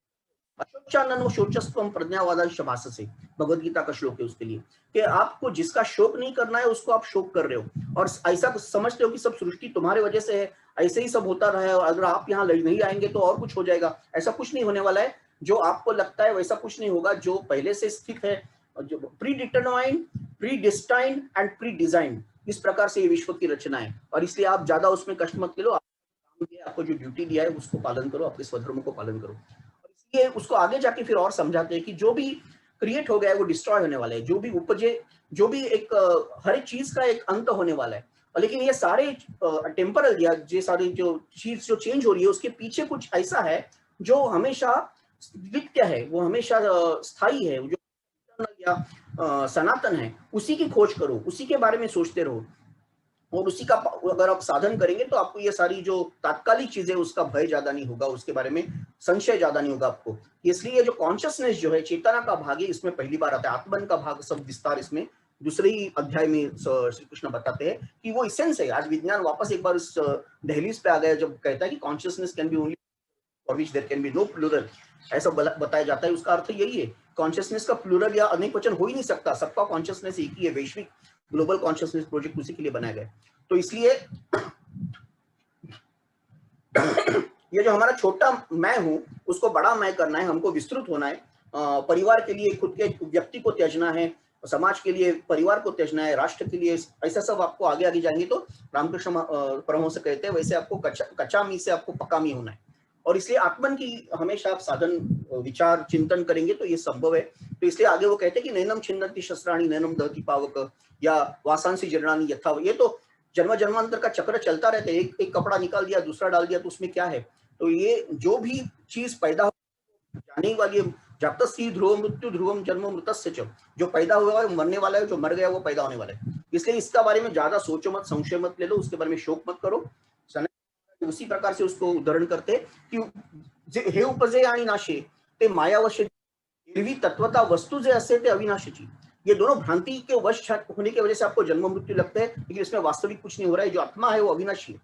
अशोचानन शोचस्वम प्रज्ञावादा शमास से भगवद गीता का श्लोक है उसके लिए, कि आपको जिसका शोक नहीं करना है उसको आप शोक कर रहे हो और ऐसा समझते हो कि सब सृष्टि तुम्हारे वजह से है, ऐसे ही सब होता रहा है और अगर आप यहाँ नहीं आएंगे तो और कुछ हो जाएगा। ऐसा कुछ नहीं होने वाला है, जो आपको लगता है वैसा कुछ नहीं होगा। जो पहले से स्थित है, जो pre determined, pre destined and pre designed, इस प्रकार से ये विश्व की रचना है। और इसलिए आप ज्यादा उसमें कष्ट मत लो, आपको जो ड्यूटी दिया है उसको पालन करो, आपके स्वधर्म को पालन करो। और इसलिए उसको आगे जाके फिर और समझाते हैं कि जो भी क्रिएट हो गया है वो डिस्ट्रॉय होने वाला है, जो भी उपजे, जो भी एक हर एक चीज का एक अंत होने वाला है। लेकिन ये सारे टेम्परल या ये सारी जो चीज जो चेंज हो रही है उसके पीछे कुछ ऐसा है जो हमेशा नित्य है, वो हमेशा स्थायी है, जो या सनातन है, उसी की खोज करो, उसी के बारे में सोचते रहो और उसी का अगर आप साधन करेंगे तो आपको ये सारी जो तात्कालिक चीजें उसका भय ज्यादा नहीं होगा, उसके बारे में संशय ज्यादा नहीं होगा आपको। इसलिए जो कॉन्शियसनेस जो है चेतना का भाग है, इसमें पहली बार आता है। आत्मन का भाग सब विस्तार इसमें दूसरे ही अध्याय में श्री कृष्ण बताते हैं कि वो इसेंस है। आज विज्ञान वापस एक बार उस दहलीज पे आ गया जब कहता है कि consciousness can be only for which there can be no plural, ऐसा बताया जाता है। उसका अर्थ यही है, कॉन्शियसनेस का प्लूरल या अनेक वचन हो ही नहीं सकता, सबका कॉन्शियसनेस एक ही है। वैश्विक ग्लोबल कॉन्शियसनेस प्रोजेक्ट उसी के लिए बनाया गया। तो इसलिए ये जो हमारा छोटा मैं हूं उसको बड़ा मैं करना है, हमको विस्तृत होना है। परिवार के लिए खुद के व्यक्ति को त्यागना है, समाज के लिए परिवार को त्यागना है, राष्ट्र के लिए, ऐसा सब आपको आगे आगे जाएंगे तो रामकृष्ण परमहंस कहते हैं वैसे आपको कच्चा मी से आपको पक्का मी होना है। और इसलिए आत्मन की हमेशा आप साधन विचार चिंतन करेंगे तो ये संभव है। तो इसलिए आगे वो कहते हैं कि नैनम छिन्नति शस्त्राणि नैनम दहति पावक या वासांसी जीर्णानि यथा, ये तो जन्म जन्मांतर का चक्र चलता रहता है। एक कपड़ा निकाल दिया दूसरा डाल दिया तो उसमें क्या है? तो ये जो भी चीज पैदा जाने वाली है, जातस्य ध्रुवम मृत्यु ध्रुवम जन्म मृतस्य च, जो पैदा हुआ है मरने वाला है, जो मर गया वो पैदा होने वाला है। इसलिए इसका बारे में ज्यादा सोचो मत, संशय मत ले लो, उसके बारे में शोक मत करो। उसी प्रकार से उसको उदाहरण करते कि हे उपजे आणि नाशे ते मायावश एरवी तत्वता वस्तु जे असे ते अविनाशीची। ये दोनों भ्रांति के वश होने की वजह से आपको जन्म मृत्यू लगता है, लेकिन इसमें वास्तविक कुछ नहीं हो रहा है। जो आत्मा है वो अविनाशी है।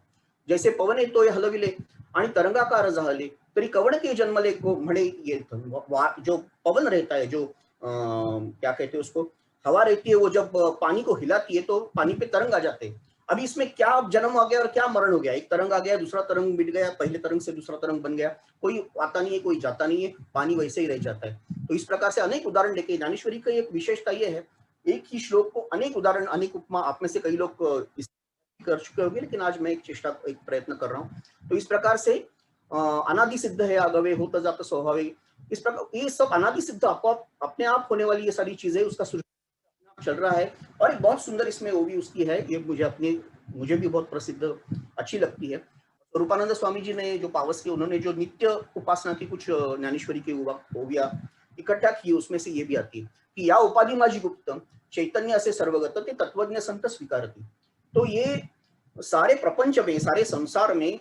जैसे पवन तो ये हलविले आणि तरंगाकार जहले तरी कवण के जन्मले को म्हणे, ये जो पवन रहता है, जो क्या कहते हैं उसको, हवा रहती है, वो जब पानी को हिलाती है तो पानी पे तरंग आ जाते हैं। अभी इसमें क्या जन्म आ गया और क्या मरण हो गया? एक तरंग आ गया, दूसरा तरंग मिट गया, पहले तरंग से दूसरा तरंग बन गया, कोई आता नहीं है, कोई जाता नहीं है, पानी वैसे ही रह जाता है। तो इस प्रकार से अनेक उदाहरण लेके ज्ञानेश्वरी का एक विशेषता ये है, एक ही श्लोक को अनेक उदाहरण, अनेक उपमा, आप में से कई लोग कर चुके होंगे, लेकिन आज मैं एक प्रयत्न कर रहा हूँ। तो इस प्रकार से अनादि सिद्ध है आगवे होता जाता स्वभावे, इस प्रकार ये सब अनादि सिद्ध आपको अपने आप होने वाली ये सारी चीजें उसका चल रहा है। और एक बहुत सुंदर इसमें वो भी उसकी है, ये मुझे भी बहुत प्रसिद्ध अच्छी लगती है। रूपानंद स्वामी जी ने जो पावस के उन्होंने जो नित्य उपासना की कुछ ज्ञानेश्वरी की ओविया इकट्ठा की, उसमें से ये भी आती है कि या उपाधि माझी गुप्त चैतन्य असे सर्वगत ते तत्वज्ञ संत स्वीकारती। तो ये सारे प्रपंच में, सारे संसार में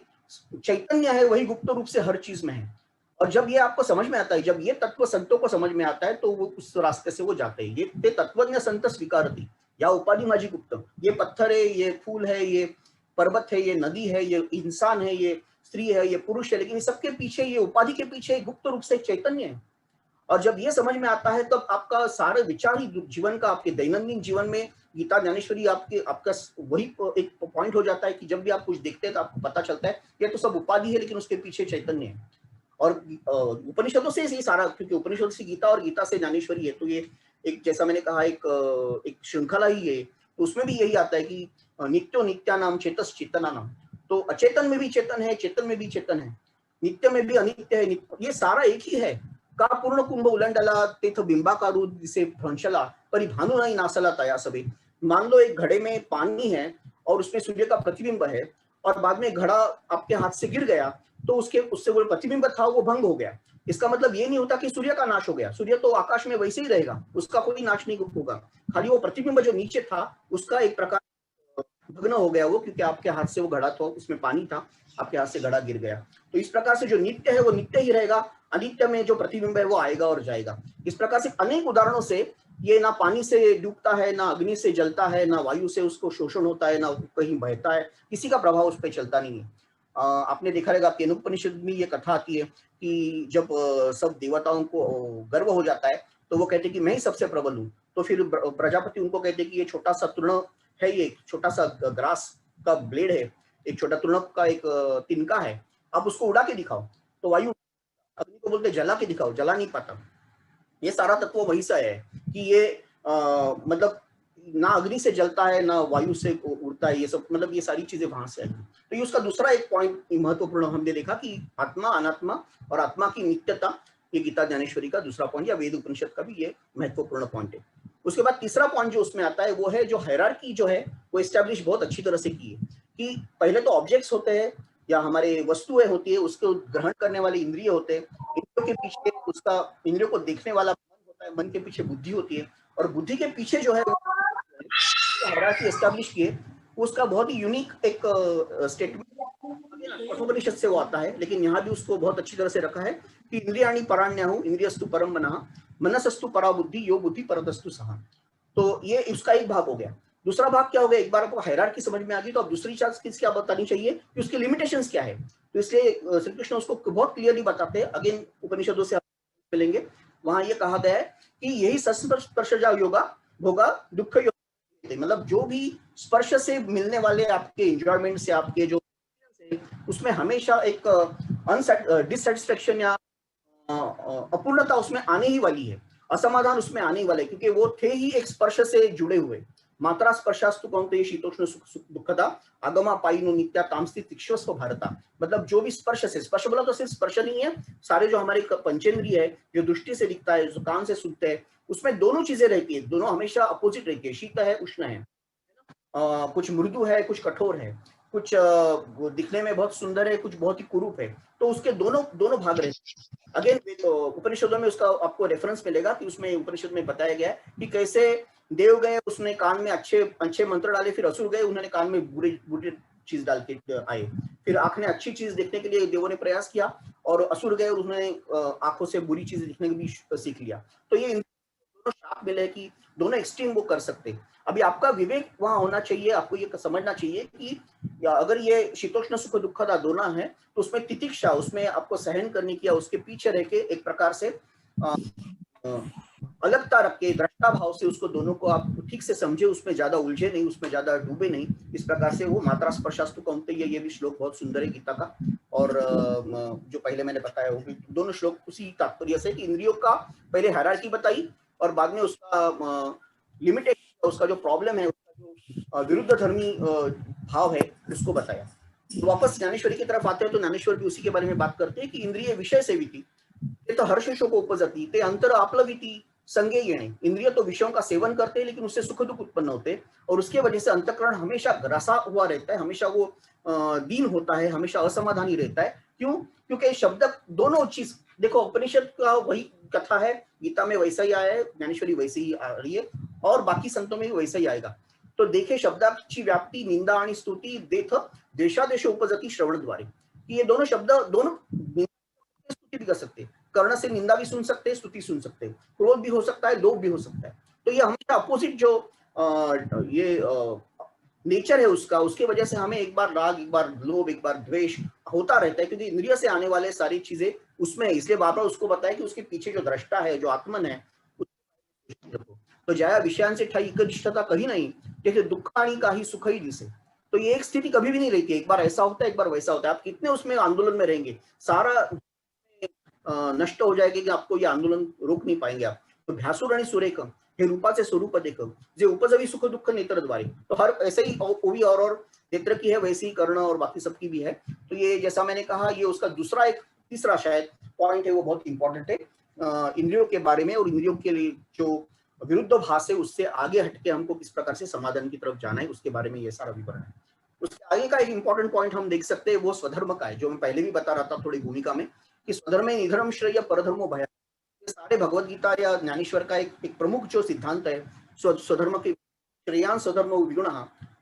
चैतन्य है, वही गुप्त रूप से हर चीज में है। और जब ये आपको समझ में आता है, जब ये तत्व संतों को समझ में आता है, तो वो उस रास्ते से वो जाते हैं। ये ते तत्वज्ञ संत स्वीकारती या उपाधि माझी गुप्त, ये पत्थर है, ये फूल है, ये पर्वत है, ये नदी है, ये इंसान है, ये स्त्री है, ये पुरुष है, लेकिन सबके पीछे, ये उपाधि के पीछे गुप्त रूप से चैतन्य है। और जब ये समझ में आता है तब आपका सारे विचार ही जीवन का, आपके दैनंदिन जीवन में गीता ज्ञानेश्वरी आपका वही एक पॉइंट हो जाता है कि जब भी आप कुछ देखते हैं तो आपको पता चलता है ये तो सब उपाधि है, लेकिन उसके पीछे चैतन्य है। और उपनिषदों से ये सारा, क्योंकि उपनिषद से गीता और गीता से ज्ञानेश्वरी है, तो ये एक, जैसा मैंने कहा, एक श्रृंखला ही है। तो उसमें भी यही आता है कि नित्यो नित्यानाम चेतस चेतनानाम, तो अचेतन में भी चेतन है, चेतन में भी चेतन है, नित्य में भी अनित्य है, ये सारा एक ही है। का पूर्ण कुंभ उलंडला तेथ बिंबाकारू दिसे भ्रंशला परि भानु नहीं नासला तया सभी। मान लो एक घड़े में पानी है और उसमें सूर्य का प्रतिबिंब है, और बाद में घड़ा आपके हाथ से गिर गया, तो उससे वो प्रतिबिंब था वो भंग हो गया। इसका मतलब ये नहीं होता कि सूर्य का नाश हो गया, सूर्य तो आकाश में वैसे ही रहेगा, उसका कोई नाश नहीं होगा, खाली वो प्रतिबिंब जो नीचे था उसका एक प्रकार भग्न हो गया वो, क्योंकि आपके हाथ से वो घड़ा था, उसमें पानी था, आपके हाथ से घड़ा गिर गया। तो इस प्रकार से जो नित्य है वो नित्य ही रहेगा, अनित्य में जो प्रतिबिंब है वो आएगा और जाएगा। इस प्रकार से अनेक उदाहरणों से ये ना पानी से डूबता है, ना अग्नि से जलता है, ना वायु से उसको शोषण होता है, ना कहीं बहता है, किसी का प्रभाव उस पर चलता नहीं है। आपने देखा रहेगा केनोपनिषद में ये कथा आती है कि जब सब देवताओं को गर्व हो जाता है तो वो कहते हैं कि मैं ही सबसे प्रबल हूँ। तो फिर प्रजापति उनको कहते हैं कि ये छोटा सा तृण है, ये छोटा सा ग्रास का ब्लेड है, एक छोटा तृण का एक तिनका है, आप उसको उड़ा के दिखाओ। तो वायु अग्नि को बोलते जला के दिखाओ, जला नहीं पाता। ये सारा तत्व वही सा है कि ये मतलब ना अग्नि से जलता है, ना वायु से उड़ता है, ये सब मतलब ये सारी चीजें वहां से आई। तो ये उसका दूसरा एक पॉइंट महत्वपूर्ण हमने देखा कि आत्मा, अनात्मा और आत्मा की नित्यता, ये गीता ज्ञानेश्वरी का दूसरा पॉइंट, या वेद उपनिषद का भी ये महत्वपूर्ण पॉइंट है। उसके बाद तीसरा पॉइंट जो उसमें आता है वो है जो हायरार्की जो है वो एस्टैब्लिश बहुत अच्छी तरह से की है कि पहले तो ऑब्जेक्ट्स होते हैं या हमारे वस्तुएं होती है, उसको ग्रहण करने वाले इंद्रिय होते हैं, इंद्रियों के पीछे उसका, इंद्रियों को देखने वाला मन होता है, मन के पीछे बुद्धि होती है, और बुद्धि के पीछे जो है हायरार्की एस्टैब्लिश किए। उसका बहुत ही यूनिक एक स्टेटमेंट कठोपनिषद से वो आता है, लेकिन यहाँ भी उसको बहुत अच्छी तरह से रखा है कि इंद्रियाणि पराण्याहु इंद्रियस्तु परम मनः मनसस्तु परा बुद्धि यो बुद्धि परतस्तु सहा। तो ये उसका एक भाग हो गया। दूसरा भाग क्या हो गया, एक बार आपको हायरार्की समझ में आ गई तो अब दूसरी चीज क्या बतानी चाहिए कि उसकी लिमिटेशंस क्या है। तो इसलिए श्री कृष्ण उसको बहुत क्लियरली बताते हैं। अगेन उपनिषदों से मिलेंगे, वहां ये कहा गया है कि यही स्पर्शजा योगा भोगा दुख योग, मतलब जो भी स्पर्श से मिलने वाले आपके एंजॉयमेंट से, आपके जो उसमें हमेशा एक डिससेटिस्फेक्शन या अपूर्णता उसमें आने ही वाली है, असमाधान उसमें आने ही वाला है, क्योंकि वो थे ही एक स्पर्श से जुड़े हुए। मात्रा स्पर्शास्तु कौन्तेय शीतोष्ण सुख दुखदा आगमा पाइनो नित्या तामस्ति तिक्षस्व भारता। मतलब जो भी स्पर्श से, स्पर्श बोला तो सिर्फ स्पर्श नहीं है, सारे जो हमारे पंचेंद्रिय है, जो दृष्टि से दिखता है, जो कान से सुनते हैं, उसमें दोनों चीजें रहती है, दोनों हमेशा अपोजिट रहती है, शीत है उष्ण है, कुछ मृदु है कुछ कठोर है, कुछ दिखने में बहुत सुंदर है, कुछ बहुत ही कुरूप है। तो उसके दोनों भाग रहते हैं। अगेन उपनिषदों में उसका आपको रेफरेंस मिलेगा कि उसमें उपनिषद में बताया गया है कि कैसे देव गए, उसने कान में अच्छे मंत्र डाले, फिर असुर गए, उन्होंने कान में बुरी चीज डाल के आए, फिर आंख ने अच्छी चीज देखने के लिए देवों ने प्रयास किया, और असुर गए और उन्होंने आंखों से बुरी चीजें दिखने को भी सीख लिया। तो ये दोनों शाप मिले कि दोनों एक्सट्रीम वो कर सकते। अभी आपका विवेक वहां होना चाहिए, आपको ये समझना चाहिए कि अगर ये शीतोष्ण सुख दुखदा दोनों है तो उसमें तितिक्षा, उसमें आपको सहन करने की, उसके पीछे रह के एक प्रकार से अलगता रख के दृष्टा भाव से उसको दोनों को आप ठीक से समझे, उसमें ज्यादा उलझे नहीं, उसमें ज्यादा डूबे नहीं। इस प्रकार से वो मात्रा स्पर्शास्तु कौन्तेय, ये भी श्लोक बहुत सुंदर है गीता का। और जो पहले मैंने बताया वो भी दोनों श्लोक उसी तात्पर्य से कि इंद्रियों का पहले हायरार्की बताई और बाद में उसका लिमिटेशन, उसका जो प्रॉब्लम है, उसका जो विरुद्ध धर्मी भाव है उसको बताया। तो वापस ज्ञानेश्वरी की तरफ आते हैं तो ज्ञानेश्वर भी उसी के बारे में बात करते हैं कि इंद्रिय विषय सेविती, ते तर हर्ष शोक उपजती ते अंतर आप्लविती संगे येणे। इंद्रिय तो विषयों का सेवन करते हैं लेकिन उससे सुख दुख उत्पन्न होते और उसके वजह से अंतःकरण हमेशा ग्रसा हुआ रहता है, हमेशा वो दीन होता है, हमेशा असमाधानी रहता है। क्यों? क्योंकि शब्द दोनों चीज देखो, उपनिषद का वही कथा है, गीता में वैसा ही आया है, ज्ञानेश्वरी वैसे ही आ रही है और बाकी संतों में भी वैसा ही आएगा। तो देखे शब्दाची व्याप्ती निंदा आणि स्तुती देथ देशादेश उपजती श्रवणद्वारे। ये दोनों शब्द दोनों स्तुति भी कर सकते हैं, कर्ण से निंदा भी सुन सकते हैं, स्तुति सुन सकते हैं, क्रोध भी हो सकता है, लोभ भी हो सकता है। तो ये हमेशा अपोजिट जो नेचर है उसका, उसके वजह से हमें एक बार राग, एक बार लोभ, एक बार द्वेष होता रहता है, क्योंकि इंद्रिय से आने वाले सारी चीजें उसमें है। इसलिए बाबा उसको बताया कि उसके पीछे जो दृष्टा है, जो आत्मन है, तो जया विषयांचे ठाई एकनिष्ठता कहीं नहीं, जैसे दुख आणि काही सुखही दिसे। तो ये एक स्थिति कभी भी नहीं रहती है, एक बार ऐसा होता है, एक बार वैसा होता है। आप कितने उसमें आंदोलन में रहेंगे, सारा नष्ट हो जाएगा कि आपको ये आंदोलन रोक नहीं पाएंगे आप। तो भ्यासुर आणि सुरेख हे रूपाचे स्वरूप देख जे उपजवी सुख दुख नेत्रद्वारे। तो हर ऐसे ही ओवी और नेत्र की है, वैसी ही कर्ण और बाकी सबकी भी है। तो ये जैसा मैंने कहा, ये उसका दूसरा एक तीसरा शायद पॉइंट है, वो बहुत इंपॉर्टेंट है इंद्रियों के बारे में, और इंद्रियों के लिए जो विरुद्ध भास है उससे आगे हटके हमको किस प्रकार से समाधान की तरफ जाना है, उसके बारे में ये सारा विवरण है। उसके आगे का एक इंपॉर्टेंट पॉइंट हम देख सकते हैं, वो स्वधर्म का है, जो मैं पहले भी बता रहा था थोड़ी भूमिका में, कि स्वधर्म निधर्म श्रेय परधर्मो भय। सारे भगवत गीता या ज्ञानेश्वर का एक प्रमुख जो सिद्धांत है, स्वधर्म के श्रेयान स्वधर्म विगुण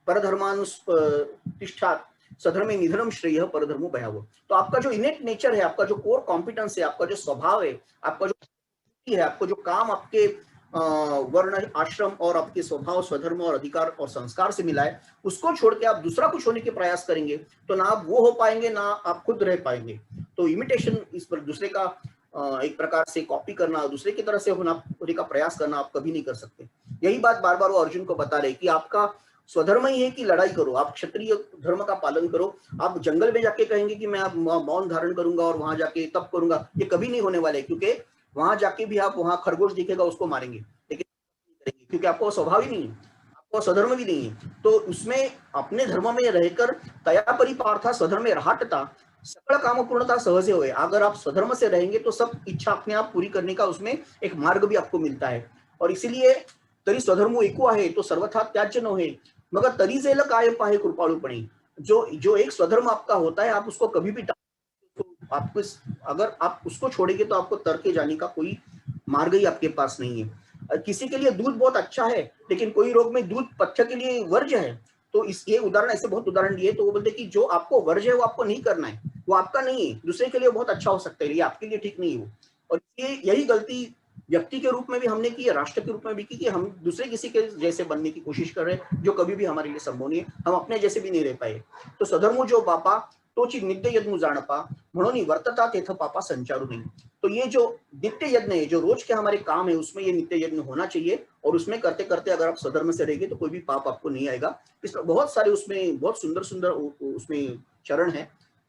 परधर्मानुष्ठात स्वधर्मे निधनम श्रेय परधर्मो भयावह। तो आपका जो इनेट नेचर है, आपका जो कोर कॉम्पिटेंस है, आपका जो स्वभाव है, आपका जो है, आपको जो काम आपके वर्ण आश्रम और आपके स्वभाव स्वधर्म और अधिकार और संस्कार से मिला है, उसको छोड़ के आप दूसरा कुछ होने के प्रयास करेंगे तो ना आप वो हो पाएंगे, ना आप खुद रह पाएंगे। तो इमिटेशन, इस पर दूसरे का एक प्रकार से कॉपी करना, दूसरे की तरह से होने का प्रयास करना आप कभी नहीं कर सकते। यही बात बार बार वो अर्जुन को बता रहे कि आपका स्वधर्म ही है कि लड़ाई करो, आप क्षत्रिय धर्म का पालन करो। आप जंगल में जाके कहेंगे कि मैं आप मौन धारण करूंगा और वहां जाके तप करूंगा, ये कभी नहीं होने वाला है, क्योंकि वहां जाके भी आप वहां खरगोश दिखेगा उसको मारेंगे, लेकिन क्योंकि आपको स्वभाव ही नहीं है, आपको स्वधर्म भी नहीं है। तो उसमें अपने धर्म में रहकर तया परिपार्था स्वधर्म में राहटता सकल काम पूर्णता सहज हुए। अगर आप स्वधर्म से रहेंगे तो सब इच्छा अपने आप पूरी करने का उसमें एक मार्ग भी आपको मिलता है। और इसीलिए तरी स्वधर्म एकू आहे तो सर्वथा त्याज्य नव्हे, मगर तरी जेल काय पाहे कृपाळूपणे। जो एक स्वधर्म आपका होता है, आप उसको कभी भी आपको, अगर आप उसको छोड़ेंगे तो आपको तर्क जाने का कोई मार्ग ही आपके पास नहीं है। किसी के लिए दूध बहुत अच्छा है, लेकिन कोई रोग में दूध पथ्य के लिए वर्ज्य है। तो ये उदाहरण, ऐसे बहुत उदाहरण दिए। तो वो बोलते कि जो आपको वर्ज्य है वो आपको नहीं करना है, वो आपका नहीं है, दूसरे के लिए बहुत अच्छा हो सकता है, ये आपके लिए ठीक नहीं है वो। और यही गलती व्यक्ति के रूप में भी हमने की है, राष्ट्र के रूप में भी की, कि हम दूसरे किसी के जैसे बनने की कोशिश कर रहे हैं, जो कभी भी हमारे लिए संभव नहीं है। हम अपने जैसे भी नहीं रह पाए। तो स्वधर्म जो बापा तोची नित्य यज्ञ जाणपा म्हणून वर्तता तेथ पापा संचारू नहीं। तो ये जो नित्य यज्ञ है, जो रोज के हमारे काम है, उसमें ये नित्य यज्ञ होना चाहिए। और उसमें करते करते अगर आप स्वधर्म से रहेंगे तो कोई भी पाप आपको नहीं आएगा। इसमें बहुत सारे, उसमें बहुत सुंदर सुंदर उसमें चरण है,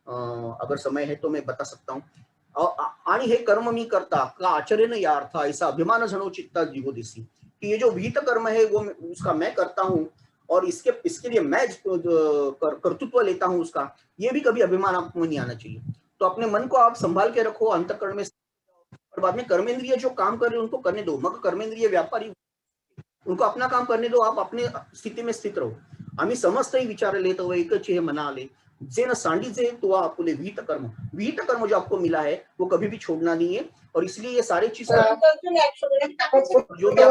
अगर समय है तो मैं बता सकता हूँ। आणि हे कर्म मी करता का आचरण या अर्थ ऐसा अभिमान जनो चित्ता जीवो दिसी, कि ये जो विहित कर्म है वो उसका मैं करता हूँ और इसके लिए मैं कर्तृत्व लेता हूँ उसका, ये भी कभी अभिमान आपको नहीं आना चाहिए। तो अपने मन को आप संभाल के रखो, अंतःकरण में, और बाद में कर्मेंद्रिय जो काम कर रहे हैं उनको करने दो। मगर कर्मेंद्रिय व्यापारी, उनको अपना काम करने दो, आप अपने स्थिति में स्थित रहो। आम्ही समस्तही विचार लेतो एकच हे मना आले जे न सांडीचे तो आपुले विहित कर्म जो आपको मिला है वो कभी भी छोड़ना नहीं है। और इसलिए ये सारे चीज जो भी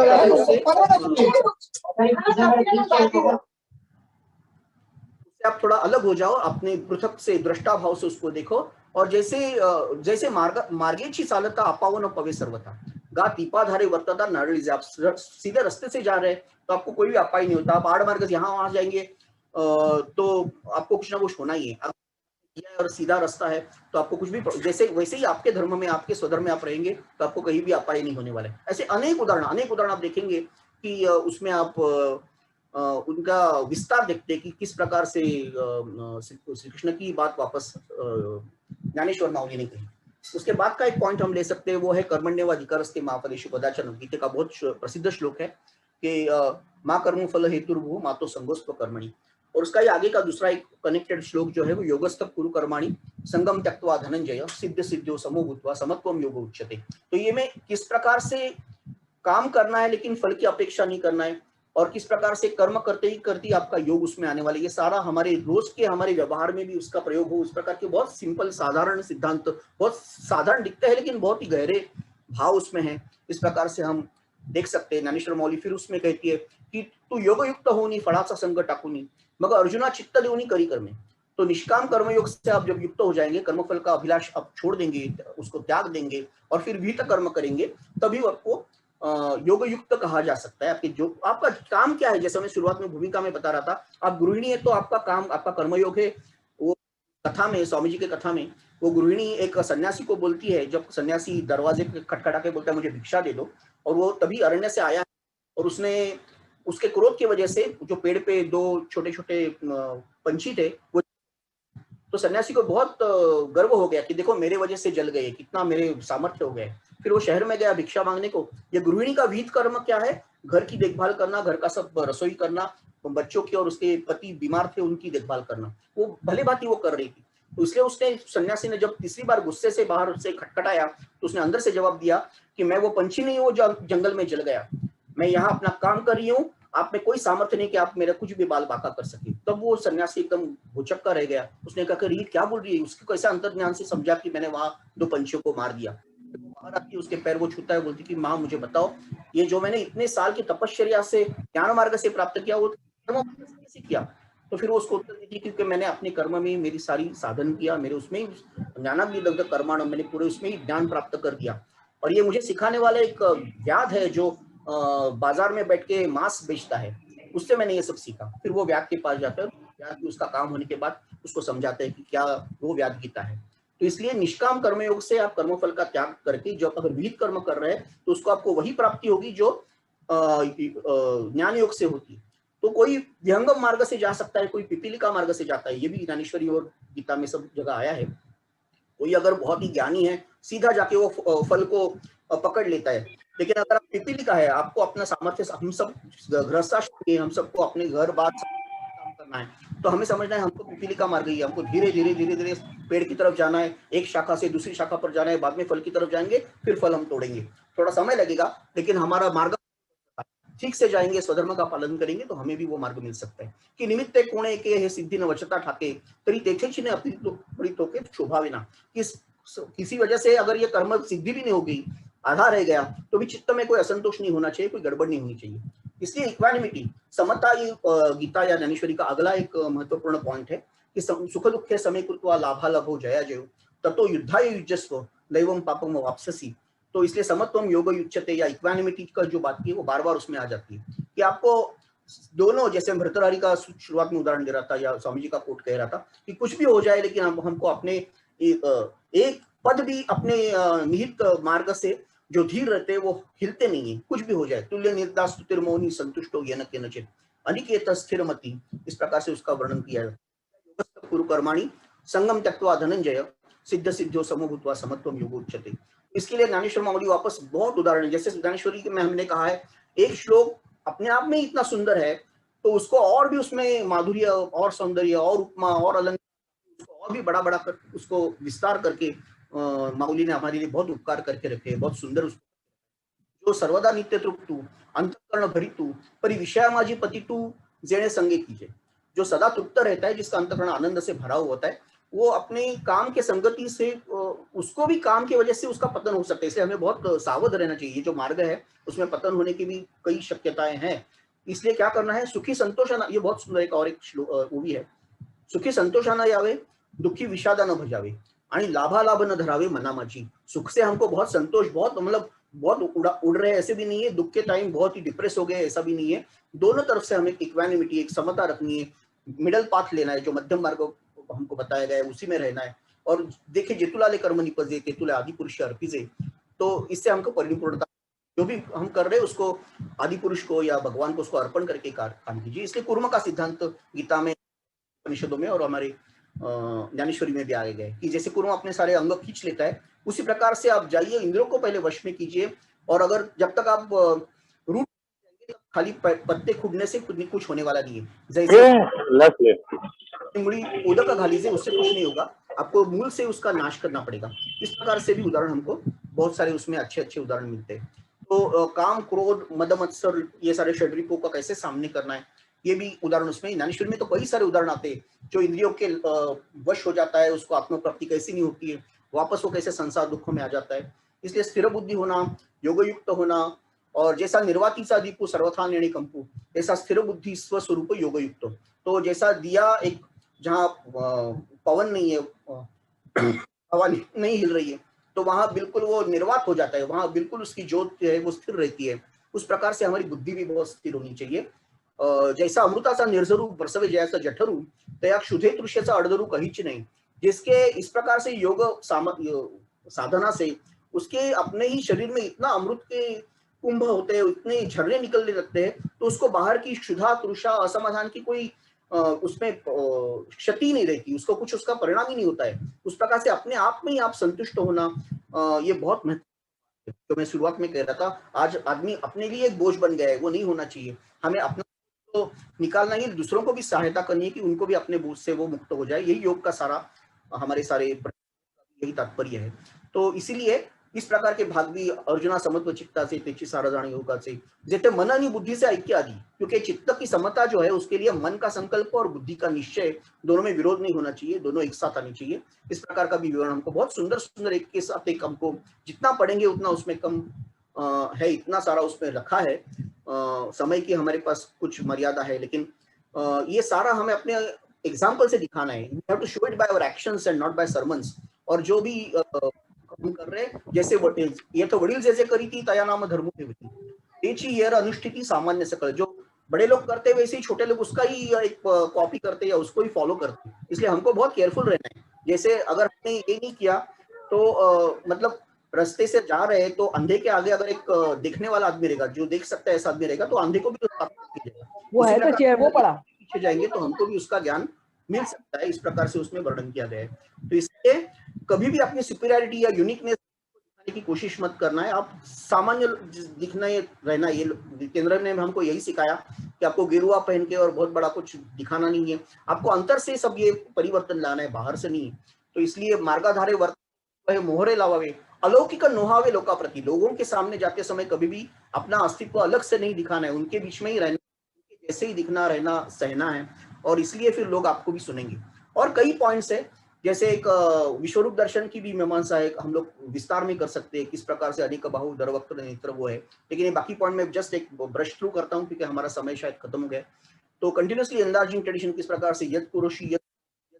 आप थोड़ा अलग हो जाओ, अपने पृथक से दृष्टा भाव से उसको देखो। और जैसे मार्गेची चालता अपावन पवे सर्वथा गा तीपाधारे वर्तता नारळी। आप सीधे रास्ते से जा रहे हैं तो आपको कोई भी अपाय नहीं होता। आप आड़ मार्ग यहाँ वहां जाएंगे तो आपको कुछ ना कुछ होना ही है। और सीधा रास्ता है तो आपको कुछ भी, जैसे वैसे ही आपके धर्म में, आपके स्वधर्म में आप रहेंगे तो आपको कहीं भी अपाय नहीं होने वाला है। ऐसे अनेक उदाहरण आप देखेंगे कि उसमें आप उनका विस्तार देखते हैं कि किस प्रकार से श्री कृष्ण की बात वापस ज्ञानेश्वर माऊली ने कही। उसके बाद का एक पॉइंट हम ले सकते हैं, वो है कर्मण्येवाधिकारस्ते मा फलेषु कदाचन। गीता का बहुत प्रसिद्ध श्लोक है कि माँ कर्म फल हेतुर्भुः मातो संगोस्त्व कर्मणि। और उसका ये आगे का दूसरा एक कनेक्टेड श्लोक जो है वो योगस्थ कुरु कर्माणि संगम त्यक्त्वा धनंजय सिद्ध सिद्ध्यो समो भूत्वा समत्वम योगो उच्यते। तो ये में किस प्रकार से काम करना है लेकिन फल की अपेक्षा नहीं करना है, और किस प्रकार से कर्म करते ही करते आपका योग उसमें आने वाला है, ये सारा हमारे रोज के हमारे व्यवहार में भी उसका प्रयोग हो। उस प्रकार के बहुत सिंपल साधारण सिद्धांत, बहुत साधारण दिखते हैं लेकिन बहुत ही गहरे भाव उसमें है। इस प्रकार से हम देख सकते हैं। ज्ञानेश्वर मौली फिर उसमें कहती है कि तू योग युक्त होनी फळाचा संग टाकुनी मग अर्जुना चित्त देऊनी करी कर्मे। तो निष्काम कर्मयोग से आप जब युक्त हो जाएंगे, कर्मफल का अभिलाष आप छोड़ देंगे, उसको त्याग देंगे और फिर विहित कर्म करेंगे, तभी आपको योग युक्त कहा जा सकता है। आपके जो आपका काम क्या है, जैसे मैं शुरुआत में भूमिका में बता रहा था, आप गृहिणी है तो आपका काम आपका कर्मयोग है। वो कथा में, स्वामी जी के कथा में, वो गृहिणी एक सन्यासी को बोलती है, जब सन्यासी दरवाजे पे खटखटा के बोलता है मुझे भिक्षा दे दो, और वो तभी अरण्य से आया और उसने उसके क्रोध की वजह से जो पेड़ पे दो छोटे छोटे पंछी थे वो, तो सन्यासी को बहुत गर्व हो गया कि देखो मेरे वजह से जल गए, कितना मेरे सामर्थ्य हो गए। फिर वो शहर में गया भिक्षा मांगने को। ये गृहिणी का विहित कर्म क्या है? घर की देखभाल करना, घर का सब रसोई करना, बच्चों की और उसके पति बीमार थे उनकी देखभाल करना, वो भले भांति वो कर रही थी। तो इसलिए उसने, सन्यासी ने जब तीसरी बार गुस्से से बाहर से खटखटाया तो उसने अंदर से जवाब दिया कि मैं वो पंछी नहीं हूँ जो जंगल में जल गया, मैं यहाँ अपना काम कर रही हूँ, आप में कोई सामर्थ्य नहीं कि आप मेरा कुछ भी बाल बाका कर सके। तब वो सन्यासी एकदम भुचक्का रह गया। उसने कहा कि क्या बोल रही है? उसको कैसे अंतर्ज्ञान से समझा कि मैंने वहां दो पंछियों को मार दिया। बाहर आती है, उसके पैर वो छूता है, बोलती कि माँ मुझे बताओ, ये जो मैंने इतने साल की तपश्चर्या से ज्ञान मार्ग से प्राप्त किया वो कर्म मार्ग से कैसे किया? तो फिर वो उसको उत्तर देती क्योंकि मैंने अपने कर्म में मेरी सारी साधन किया, मेरे उसमें ही ज्ञानाग्निदग्ध कर्माणम, मैंने पूरे उसमें ही ज्ञान प्राप्त कर दिया। और ये मुझे सिखाने वाला एक व्याध है जो बाजार में बैठ के मांस बेचता है, उससे मैंने ये सब सीखा। फिर वो व्याध के पास जाता है, व्याध की उसका काम होने के बाद उसको समझाता है कि क्या वो व्याध गीता है। तो इसलिए निष्काम कर्मयोग से आप कर्मफल का त्याग करके जब अगर विहित कर्म कर रहे हैं तो उसको आपको वही प्राप्ति होगी जो ज्ञान योग से होती। तो कोई विहंगम मार्ग से जा सकता है, कोई पिपीलिका मार्ग से जाता है, ये भी ज्ञानेश्वरी और गीता में सब जगह आया है। कोई अगर बहुत ही ज्ञानी है सीधा जाके वो फल को पकड़ लेता है, लेकिन अगर आप पिपीलिका है, आपको अपना सामर्थ्य, हम सब गृहस्थाश्रम, हम सबको अपने घर बात काम करना है, तो हमें समझना है हमको पिपीलिका मार्ग ही है, हमको धीरे धीरे धीरे धीरे पेड़ की तरफ जाना है, एक शाखा से दूसरी शाखा पर जाना है, बाद में फल की तरफ जाएंगे, फिर फल हम तोड़ेंगे। थोड़ा समय लगेगा लेकिन हमारा मार्ग ठीक से जाएंगे, स्वधर्म का पालन करेंगे तो हमें भी वो मार्ग मिल सकता है। कि निमित्त कोणे के हे सिद्धि न वचता ठाके तरी तेथेची ने अपनी तो के शोभाविना। किसी वजह से अगर ये कर्म सिद्धि भी नहीं होगी, आधा रह गया, तो भी चित्त में कोई असंतोष नहीं होना चाहिए, कोई गड़बड़ नहीं होनी चाहिए। इसलिए इक्वानिमिटी, समता, ये गीता या ज्ञानेश्वरी का अगला एक महत्वपूर्ण पॉइंट है कि सुख दुखे समय कृत्वा लाभा लभो जया जयो ततो युद्धाय युज्यस्व दैवम पापम वाप्स्यसि। तो इसलिए समत्वम योग युच्यते या इक्वानिमिटी का जो बात की है वो बार बार उसमें आ जाती है कि आपको दोनों, जैसे भर्तृहरि का शुरुआत में उदाहरण दे रहा था या स्वामी जी का कोट कह रहा था कि कुछ भी हो जाए लेकिन हमको अपने एक पद भी अपने निहित मार्ग से जो धीर रहते हैं वो हिलते नहीं है, कुछ भी हो जाए। तुल्य निर्दा स्तुतिर्मौनी संतुष्टो येन केनचित् अनिकेत स्थिरमति, इस प्रकार से उसका वर्णन किया है। कुरु कर्माणि संगम त्यक्त्वा धनंजय सिद्ध सिद्धो समो भूत्वा समत्वम योगो उच्यते। इसके लिए ज्ञानेश्वर मामूली वापस बहुत उदाहरण, जैसे ज्ञानेश्वरी में हमने कहा है एक श्लोक अपने आप में इतना सुंदर है तो उसको और भी उसमें माधुर्य और सौंदर्य और उपमा और अलंकार, उसको और भी बड़ा बड़ा कर उसको विस्तार करके माऊली ने हमारे लिए बहुत उपकार करके रखे, बहुत सुंदर। जो सर्वदा नित्य तृप्तु अंतःकरण भरितु परि विषया माझी पतितु जेणे संगे कीजिए, जो सदा तृप्त रहता है, जिसका अंतःकरण आनंद से भरा हुआ होता है, वो अपने काम के संगति से उसको भी काम की वजह से उसका पतन हो सकता है। इसलिए हमें बहुत सावध रहना चाहिए। जो मार्ग है उसमें पतन होने की भी कई शक्यताएं हैं। इसलिए क्या करना है, सुखी संतोषाना, ये बहुत सुंदर एक और एक वो भी है, सुखी संतोषाना यावे दुखी विषादा न भजावे आणि लाभालाभ न धरावे मना माझी। सुख से हमको बहुत संतोष, बहुत मतलब बहुत उड़ रहे ऐसे भी नहीं है, दुख के टाइम बहुत ही डिप्रेस हो गए ऐसा भी नहीं है। दोनों तरफ से हमें इक्वानिमिटी, एक समता रखनी है, मिडल पाथ लेना है, जो मध्यम मार्ग हमको बताया गया है उसी में रहना है। और देखिए जेतुलाले कर्म निपजे तेतुले आदि पुरुष अर्पिजे, तो इससे हमको परिपूर्णता, जो भी हम कर रहे हैं उसको आदि पुरुष को या भगवान को उसको अर्पण करके काम कीजिए। इसलिए कुर्म का सिद्धांत गीता में, उपनिषदों में और हमारे ज्ञानेश्वरी में भी आए गए कि जैसे कुर्म अपने सारे अंग खींच लेता है, उसी प्रकार से आप जाइए, इंद्रियों को पहले वश में कीजिए। और अगर जब तक आप रूट खाली पत्ते खुदने से कुछ होने वाला नहीं है। जैसे मुड़ी उदक घाली से उससे कुछ नहीं होगा, आपको मूल से उसका नाश करना पड़ेगा। इस प्रकार से भी उदाहरण हमको बहुत सारे उसमें अच्छे अच्छे उदाहरण मिलते हैं। तो काम, क्रोध, मद, मत्सर, ये सारे षड्रिपों का कैसे सामने करना है, ये भी उदाहरण उसमें। ज्ञानेश्वरी में तो कई सारे उदाहरण आते हैं। जो इंद्रियों के वश हो जाता है, उसको आत्मप्राप्ति कैसी नहीं होती है, वापस वो कैसे संसार दुखों में आ जाता है। इसलिए स्थिर बुद्धि होना, योगयुक्त होना, और जैसा निर्वाती सा दीपु सर्वथा निर्णय कंपु, ऐसा स्थिर बुद्धि स्वस्वरूप योगयुक्त। तो जैसा दिया एक जहाँ पवन नहीं है, हवा नहीं हिल रही है, तो वहां बिल्कुल वो निर्वात हो जाता है, वहां बिल्कुल उसकी ज्योत जो है वो स्थिर रहती है। उस प्रकार से हमारी बुद्धि भी बहुत स्थिर होनी चाहिए। जैसा अमृताचा निर्जरू बरसवे जयाचा जठरू, तया क्षुधे तृष्यचा अडधरू कहीच नहीं। जिसके इस प्रकार से योग साधना से उसके अपने ही शरीर में इतना अमृत के कुंभ होते हैं, इतने झरने निकलने लगते हैं, तो उसको बाहर की क्षुधा, तृषा, असमाधान की कोई उसमें क्षति नहीं रहती, उसको कुछ उसका परिणाम ही नहीं होता है। उस प्रकार से अपने आप में ही आप संतुष्ट होना, ये बहुत महत्वपूर्ण है। तो मैं शुरुआत में कह रहा था, आज आदमी अपने लिए एक बोझ बन गया है, वो नहीं होना चाहिए। हमें अपना तो निकालना ही, दूसरों को भी सहायता करनी है कि उनको भी अपने बोझ से वो मुक्त हो जाए। यही योग का सारा, हमारे सारे यही तात्पर्य है। तो इसीलिए इस प्रकार के भाग भी अर्जुना समत्व चित्ता से त्याची साराजाणी योगा से जेते मन आणि बुद्धि से ऐक्य आदि, क्योंकि चित्त की समता जो है उसके लिए मन का संकल्प और बुद्धि का निश्चय दोनों में विरोध नहीं होना चाहिए, दोनों एक साथ आनी चाहिए। इस प्रकार का भी विवरण हमको बहुत सुंदर सुंदर एक के साथ एक हमको जितना पढ़ेंगे उतना उसमें कम है, इतना सारा उसमें रखा है। समय की हमारे पास कुछ मर्यादा है, लेकिन ये सारा हमें अपने एग्जाम्पल से दिखाना है। We have to show it by our actions and not by sermons. और जो भी हम कर रहे हैं, जैसे ये तो वडील जैसे करी थी तया नाम धर्म येर अनुष्ठिति सामान्य सकल, जो बड़े लोग करते हैं वैसे ही छोटे लोग उसका ही एक कॉपी करते हैं या उसको ही फॉलो करते हैं। इसलिए हमको बहुत केयरफुल रहना है। जैसे अगर हमने ये नहीं किया तो मतलब रास्ते से जा रहे हैं तो अंधे के आगे अगर एक देखने वाला आदमी रहेगा, जो देख सकता है ऐसा आदमी रहेगा, तो अंधे को भी वो है तो चेयर वो पड़ा पीछे जाएंगे तो हमको भी उसका ज्ञान मिल सकता है। इस प्रकार से उसमें वर्णन किया गया है। तो इसलिए कभी भी अपनी सुपीरियरिटी या यूनिकनेस दिखाने की कोशिश मत करना है। आप सामान्य दिखना रहना। ये केंद्र ने हमको यही सिखाया कि आपको गिरुआ पहन के और बहुत बड़ा कुछ दिखाना नहीं है, आपको अंतर से सब ये परिवर्तन लाना है, बाहर से नहीं। तो इसलिए मार्गाधारे वर्तन मोहरे लावावे, अलौकिक नोहावे लोका प्रति, लोगों के सामने जाते समय कभी भी अपना अस्तित्व अलग से नहीं दिखाना है, उनके बीच में ही रहना, जैसे ही दिखना रहना सहना है। और इसलिए फिर लोग आपको भी सुनेंगे। और कई पॉइंट्स है, जैसे एक विश्वरूप दर्शन की भी मीमांसा है, हम लोग विस्तार में कर सकते हैं किस प्रकार से अनेक बाहु दरवक्त्र नेत्र वो है, लेकिन ये बाकी पॉइंट में जस्ट एक ब्रश थ्रू करता हूँ क्योंकि हमारा समय शायद खत्म हो गया। तो कंटिन्यूसली एनलार्जिंग ट्रेडिशन किस प्रकार से यद पुरुषी यद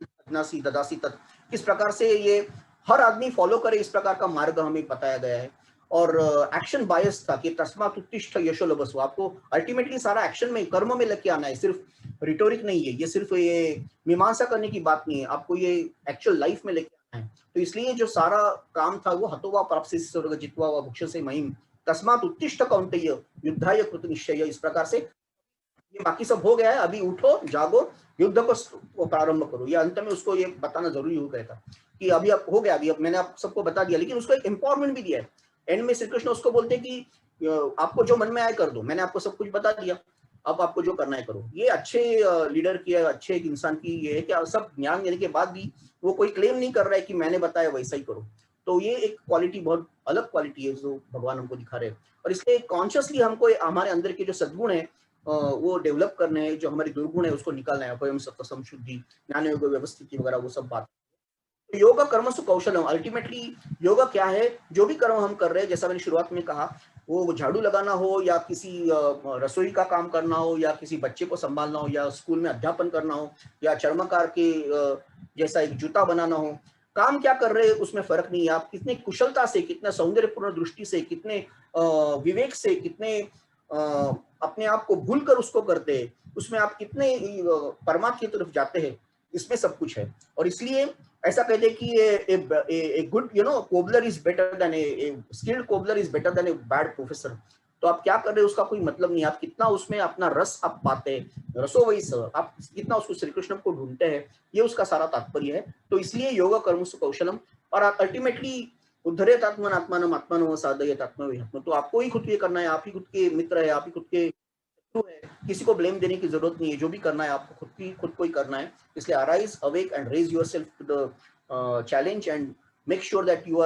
अज्ञासी ददासी तत्, किस प्रकार से ये हर आदमी फॉलो करे, इस प्रकार का मार्ग हमें बताया गया है। और एक्शन बायस था कि तस्मात् उत्तिष्ठ यशो लभस्व, आपको अल्टीमेटली सारा एक्शन में, कर्म में लेके आना है, सिर्फ रिटोरिक नहीं है, ये सिर्फ ये मीमांसा करने की बात नहीं है, आपको ये एक्चुअल लाइफ में लेके आना है। तो इसलिए जो सारा काम था वो हतोवा प्राप्स्य स्वर्ग जित्वा वा भुक्षसे महिम तस्मात् उत्तिष्ठ कौन्तेय युद्धाय कृत निश्चय, इस प्रकार से ये बाकी सब हो गया है, अभी उठो जागो युद्ध को प्रारंभ करो। ये अंत में उसको ये बताना जरूरी हो गया था कि अभी अब हो गया, अभी अब मैंने आप सबको बता दिया, लेकिन उसको एक एम्पावरमेंट भी दिया है। एंड में श्री कृष्ण उसको बोलते हैं कि आपको जो मन में आए कर दो, मैंने आपको सब कुछ बता दिया, अब आपको जो करना है करो। ये अच्छे लीडर की, अच्छे एक इंसान की ये है कि सब ज्ञान देने के बाद भी वो कोई क्लेम नहीं कर रहा है कि मैंने बताया वैसा ही करो। तो ये एक क्वालिटी, बहुत अलग क्वालिटी है जो भगवान हमको दिखा रहे हैं। और इसलिए कॉन्शियसली हमको हमारे अंदर के जो सद्गुण है वो डेवलप करने हैं, जो हमारे दुर्गुण है उसको निकालना है, अपयम सत्व संशुद्धि ज्ञान योग व्यवस्थिति वगैरह वो सब बात। तो योग कर्म सु कौशलम, अल्टीमेटली योग क्या है, जो भी कर्म हम कर रहे हैं, जैसा मैंने शुरुआत में कहा, वो झाड़ू लगाना हो या किसी रसोई का काम करना हो या किसी बच्चे को संभालना हो या स्कूल में अध्यापन करना हो या चर्मकार के जैसा एक जूता बनाना हो, काम क्या कर रहे हैं उसमें फर्क नहीं है। आप कितने कुशलता से, कितना सौंदर्यपूर्ण दृष्टि से, कितने विवेक से, कितने अपने आप को भूल कर उसको करते हैं, उसमें आप कितने परमात्मा की तरफ जाते हैं, इसमें सब कुछ है। और इसलिए ऐसा कहते हैं कि a good cobbler is better than A skilled cobbler is better than a bad professor. तो आप क्या कर रहे हैं उसका कोई मतलब नहीं, आप कितना उसमें अपना रस आप पाते हैं, रसो वही आप कितना उसको श्री कृष्ण को ढूंढते हैं, ये उसका सारा तात्पर्य है। तो इसलिए योग कर्म सु कौशलम, और अल्टीमेटली उद्धरेत आत्मन आत्मानम आत्मानो साधयेत आत्मविहत्म, तो आपको ही खुद ये करना है, आप ही खुद के मित्र है, आप ही खुद के है, किसी को ब्लेम देने की जरूरत नहीं है, जो भी करना है आपको खुद को ही करना है। इसलिए arise, awake and raise yourself to the challenge and make sure that you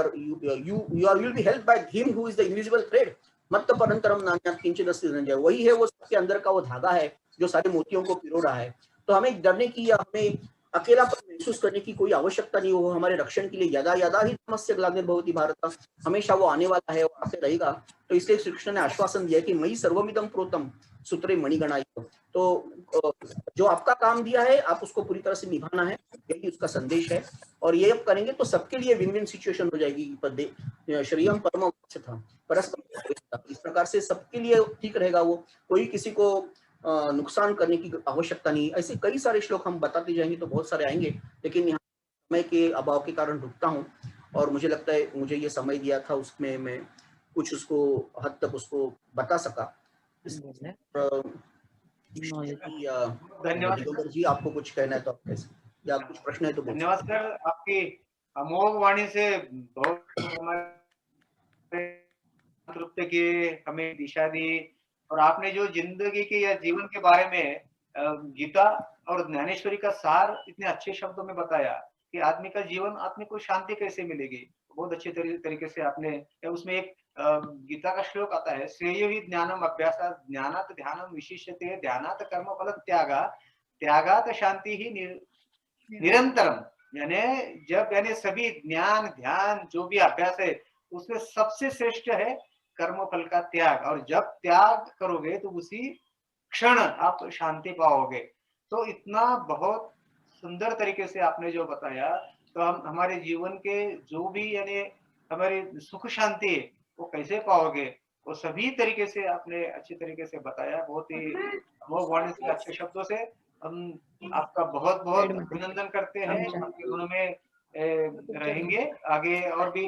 will be helped by him who is the invisible thread। मत्त परंतरम नान्यात् किंचिदस्ति धनंजय, वही है वो सबके अंदर का वो धागा है जो सारे मोतियों को पिरो रहा है। तो हमें डरने की या हमें अकेलापन महसूस करने की कोई आवश्यकता नहीं, वो हमारे रक्षण के लिए यदा यदा ही धर्मस्य ग्लानिर्भवति भारत, हमेशा वो आने वाला है और आते रहेगा। तो इसलिए श्री कृष्ण ने आश्वासन दिया कि मयि सर्वमिदं प्रोतम सूत्रे मणिगणा। तो जो आपका काम दिया है आप उसको पूरी तरह से निभाना है, यही उसका संदेश है। और ये अब करेंगे तो सबके लिए विन विन सिचुएशन हो जाएगी। श्रेयम परम था परस्पर, इस प्रकार से सबके लिए ठीक रहेगा। वो कोई किसी को नुकसान करने की आवश्यकता नहीं। ऐसे कई सारे श्लोक हम बताते जाएंगे तो बहुत सारे आएंगे, लेकिन यहाँ समय के अभाव के कारण रुकता हूँ। और मुझे लगता है मुझे ये समय दिया था उसमें मैं कुछ उसको हद तक उसको बता सका। धन्यवाद जी, आपको कुछ कहना है तो आप कैसे, या कुछ प्रश्न है तो धन्यवाद सर, आपकी अमोघ वाणी से बहुत तृप्त किए, हमें दिशा दी। और आपने जो जिंदगी के या जीवन के बारे में गीता और ज्ञानेश्वरी का सार इतने अच्छे शब्दों में बताया कि आदमी का जीवन, आदमी को शांति कैसे मिलेगी, बहुत अच्छे तरीके से आपने। उसमें एक गीता का श्लोक आता है, श्रेयो ही ज्ञानम अभ्यासात् ज्ञानात् ध्यानम विशिष्यते ध्यानात् कर्म फल त्यागात् शांति ही निरंतरम। यानी सभी ज्ञान ध्यान जो भी अभ्यास है उसमें सबसे श्रेष्ठ है कर्म फल का त्याग। और जब त्याग करोगे तो उसी क्षण आप शांति पाओगे। तो इतना बहुत सुंदर तरीके से आपने जो बताया, तो हम हमारे जीवन के जो भी यानी हमारी सुख शांति वो कैसे पाओगे, वो सभी तरीके से आपने अच्छे तरीके से बताया। बहुत ही अमोघ वाणी से अच्छे शब्दों से हम आपका बहुत बहुत अभिनंदन करते हैं। आपके गुणों में रहेंगे आगे, और भी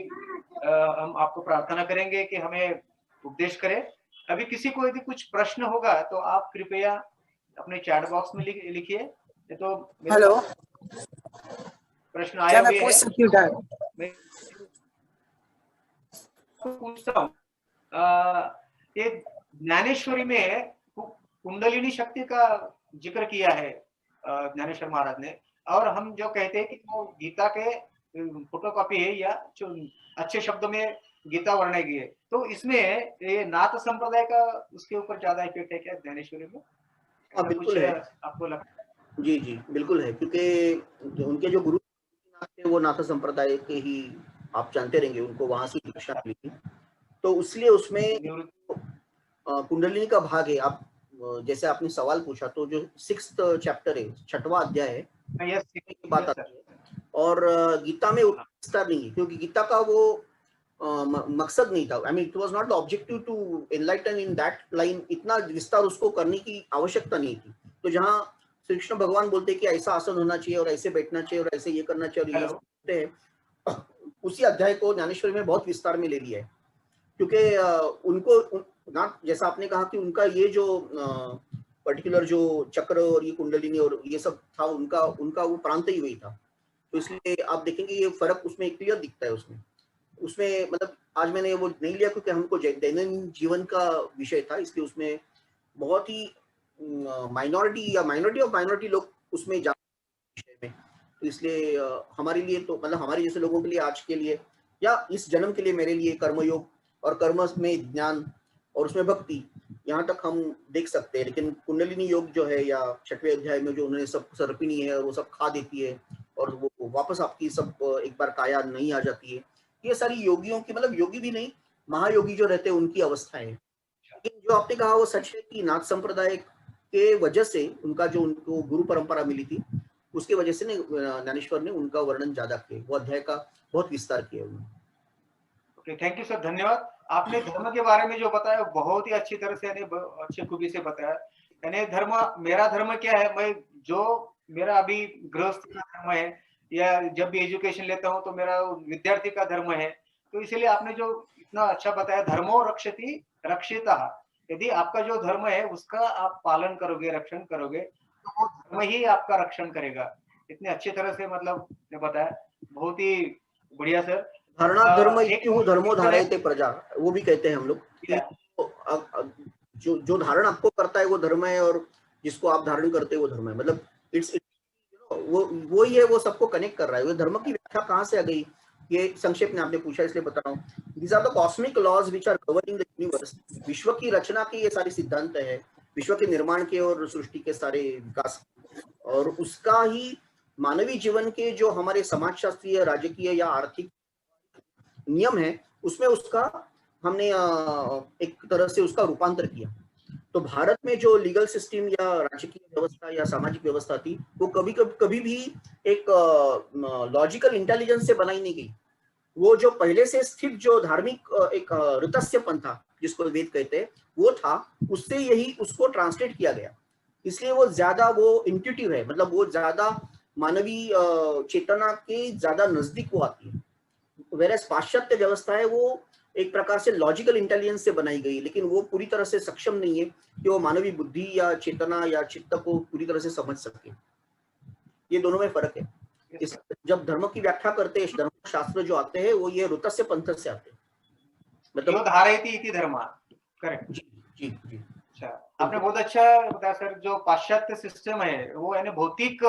हम आपको प्रार्थना करेंगे कि हमें उपदेश करें। अभी किसी को यदि कुछ प्रश्न होगा तो आप कृपया अपने चैट बॉक्स में लिखिए। तो हेलो, प्रश्न आया हुए है, मैं पूछता हूँ। ये ज्ञानेश्वरी में कुंडलिनी शक्ति का जिक्र किया है ज्ञानेश्वर महाराज ने, और हम जो कहते हैं कि वो गीता के फोटोकॉपी है या जो अच्छे शब्दों में गीता वर्णन की है, तो इसमें ये नाथ संप्रदाय का उसके ऊपर ज्यादा इफेक्ट है क्या ज्ञानेश्वरी में? बिल्कुल है, आपको लगता है? जी जी बिल्कुल है, क्योंकि उनके जो गुरु थे वो नाथ संप्रदाय के ही, आप जानते रहेंगे, उनको वहां से दीक्षा मिली थी। तो इसलिए उसमें कुंडलिनी का भाग है। आप जैसे आपने सवाल पूछा, तो जो 6th चैप्टर है, 6वां अध्याय है, बात आती है। और गीता में विस्तार नहीं है, क्योंकि गीता का वो मकसद नहीं था। I mean it was not the objective to enlighten in that line. इतना विस्तार उसको करने की आवश्यकता नहीं थी। तो जहाँ श्री कृष्ण भगवान बोलते कि ऐसा आसन होना चाहिए और ऐसे बैठना चाहिए और ऐसे ये करना चाहिए और ये बोलते हैं, उसी अध्याय को ज्ञानेश्वरी में बहुत विस्तार में ले लिया है। क्योंकि उनको जैसा आपने कहा कि उनका ये जो पर्टिकुलर जो चक्र और ये कुंडलिनी और ये सब था, उनका वो प्रांत ही वही था। तो इसलिए आप देखेंगे ये फर्क उसमें क्लियर दिखता है। उसमें मतलब आज मैंने वो नहीं लिया क्योंकि हमको दैनंदिन जीवन का विषय था, इसलिए उसमें बहुत ही माइनॉरिटी लोग उसमें जाते विषय में। तो इसलिए हमारे लिए तो मतलब हमारे जैसे लोगों के लिए आज के लिए या इस जन्म के लिए मेरे लिए कर्मयोग और कर्म में ज्ञान और उसमें भक्ति, यहाँ तक हम देख सकते हैं। लेकिन कुंडलिनी योग जो है या 6वें अध्याय में जो उन्होंने सब सर्पिणी है और वो सब खा देती है और वो वापस आपकी सब एक बार काया नहीं आ जाती है, ये सारी योगियों की, मतलब योगी भी नहीं, महायोगी जो रहते हैं उनकी अवस्था है। लेकिन जो आपने कहा वो सच है कि नाथ संप्रदाय के वजह से उनका जो उनको गुरु परंपरा मिली थी, उसके वजह से ज्ञानेश्वर ने उनका वर्णन ज्यादा किया, वो अध्याय का बहुत विस्तार किया उन्होंने। ओके, थैंक यू सर, धन्यवाद। आपने धर्म के बारे में जो बताया बहुत ही अच्छी तरह से यानी अच्छी खूबी से बताया। यानी धर्म, मेरा धर्म क्या है, मैं जो मेरा अभी गृहस्थ का धर्म है या जब भी एजुकेशन लेता हूँ तो मेरा विद्यार्थी का धर्म है। तो इसलिए आपने जो इतना अच्छा बताया, धर्मो रक्षति रक्षितः, यदि आपका जो धर्म है उसका आप पालन करोगे, रक्षण करोगे, तो वो धर्म ही आपका रक्षण करेगा। इतने अच्छी तरह से मतलब ने बताया, बहुत ही बढ़िया सर। धारणा धर्म इत्युहु धर्मो धारयते प्रजा, वो भी कहते हैं हम लोग कि जो धारण आपको करता है वो धर्म है, और जिसको आप धारण करते हैं वो धर्म है। मतलब इट्स वो ही है, वो सबको कनेक्ट कर रहा है। वो धर्म की व्याख्या कहाँ से आ गई, ये संक्षेप में आपने पूछा इसलिए बता रहा हूँ। These are the cosmic laws which are governing the universe. विश्व की रचना के ये सारे सिद्धांत है, विश्व के निर्माण के और सृष्टि के सारे विकास, और उसका ही मानवीय जीवन के जो हमारे समाजशास्त्रीय, राजकीय या आर्थिक नियम है, उसमें उसका हमने एक तरह से उसका रूपांतर किया। तो भारत में जो लीगल सिस्टम या राजकीय व्यवस्था या सामाजिक व्यवस्था थी, वो कभी भी एक लॉजिकल इंटेलिजेंस से बनाई नहीं गई। वो जो पहले से स्थित जो धार्मिक एक ऋतस्य पंथा जिसको वेद कहते हैं वो था, उससे यही उसको ट्रांसलेट किया गया। इसलिए वो ज्यादा वो इंट्यूटिव है, मतलब वो ज्यादा मानवीय चेतना के ज्यादा नजदीक वो आती है। वेरएस पाश्चात्य व्यवस्था है वो एक प्रकार से लॉजिकल इंटेलिजेंस से बनाई गई, लेकिन वो पूरी तरह से सक्षम नहीं है कि वो मानवीय बुद्धि या चेतना या चित्त को पूरी तरह से समझ सके। ये दोनों में फर्क है। इस जब धर्म की व्याख्या करते हैं, धर्म शास्त्र जो आते हैं वो ये ऋतस्य पंथ से आते हैं, मतलब धारयति इति धर्म। करेक्ट। जी जी जी। अच्छा, आपने बहुत अच्छा बताया सर। जो पाश्चात्य सिस्टम है वो यानी भौतिक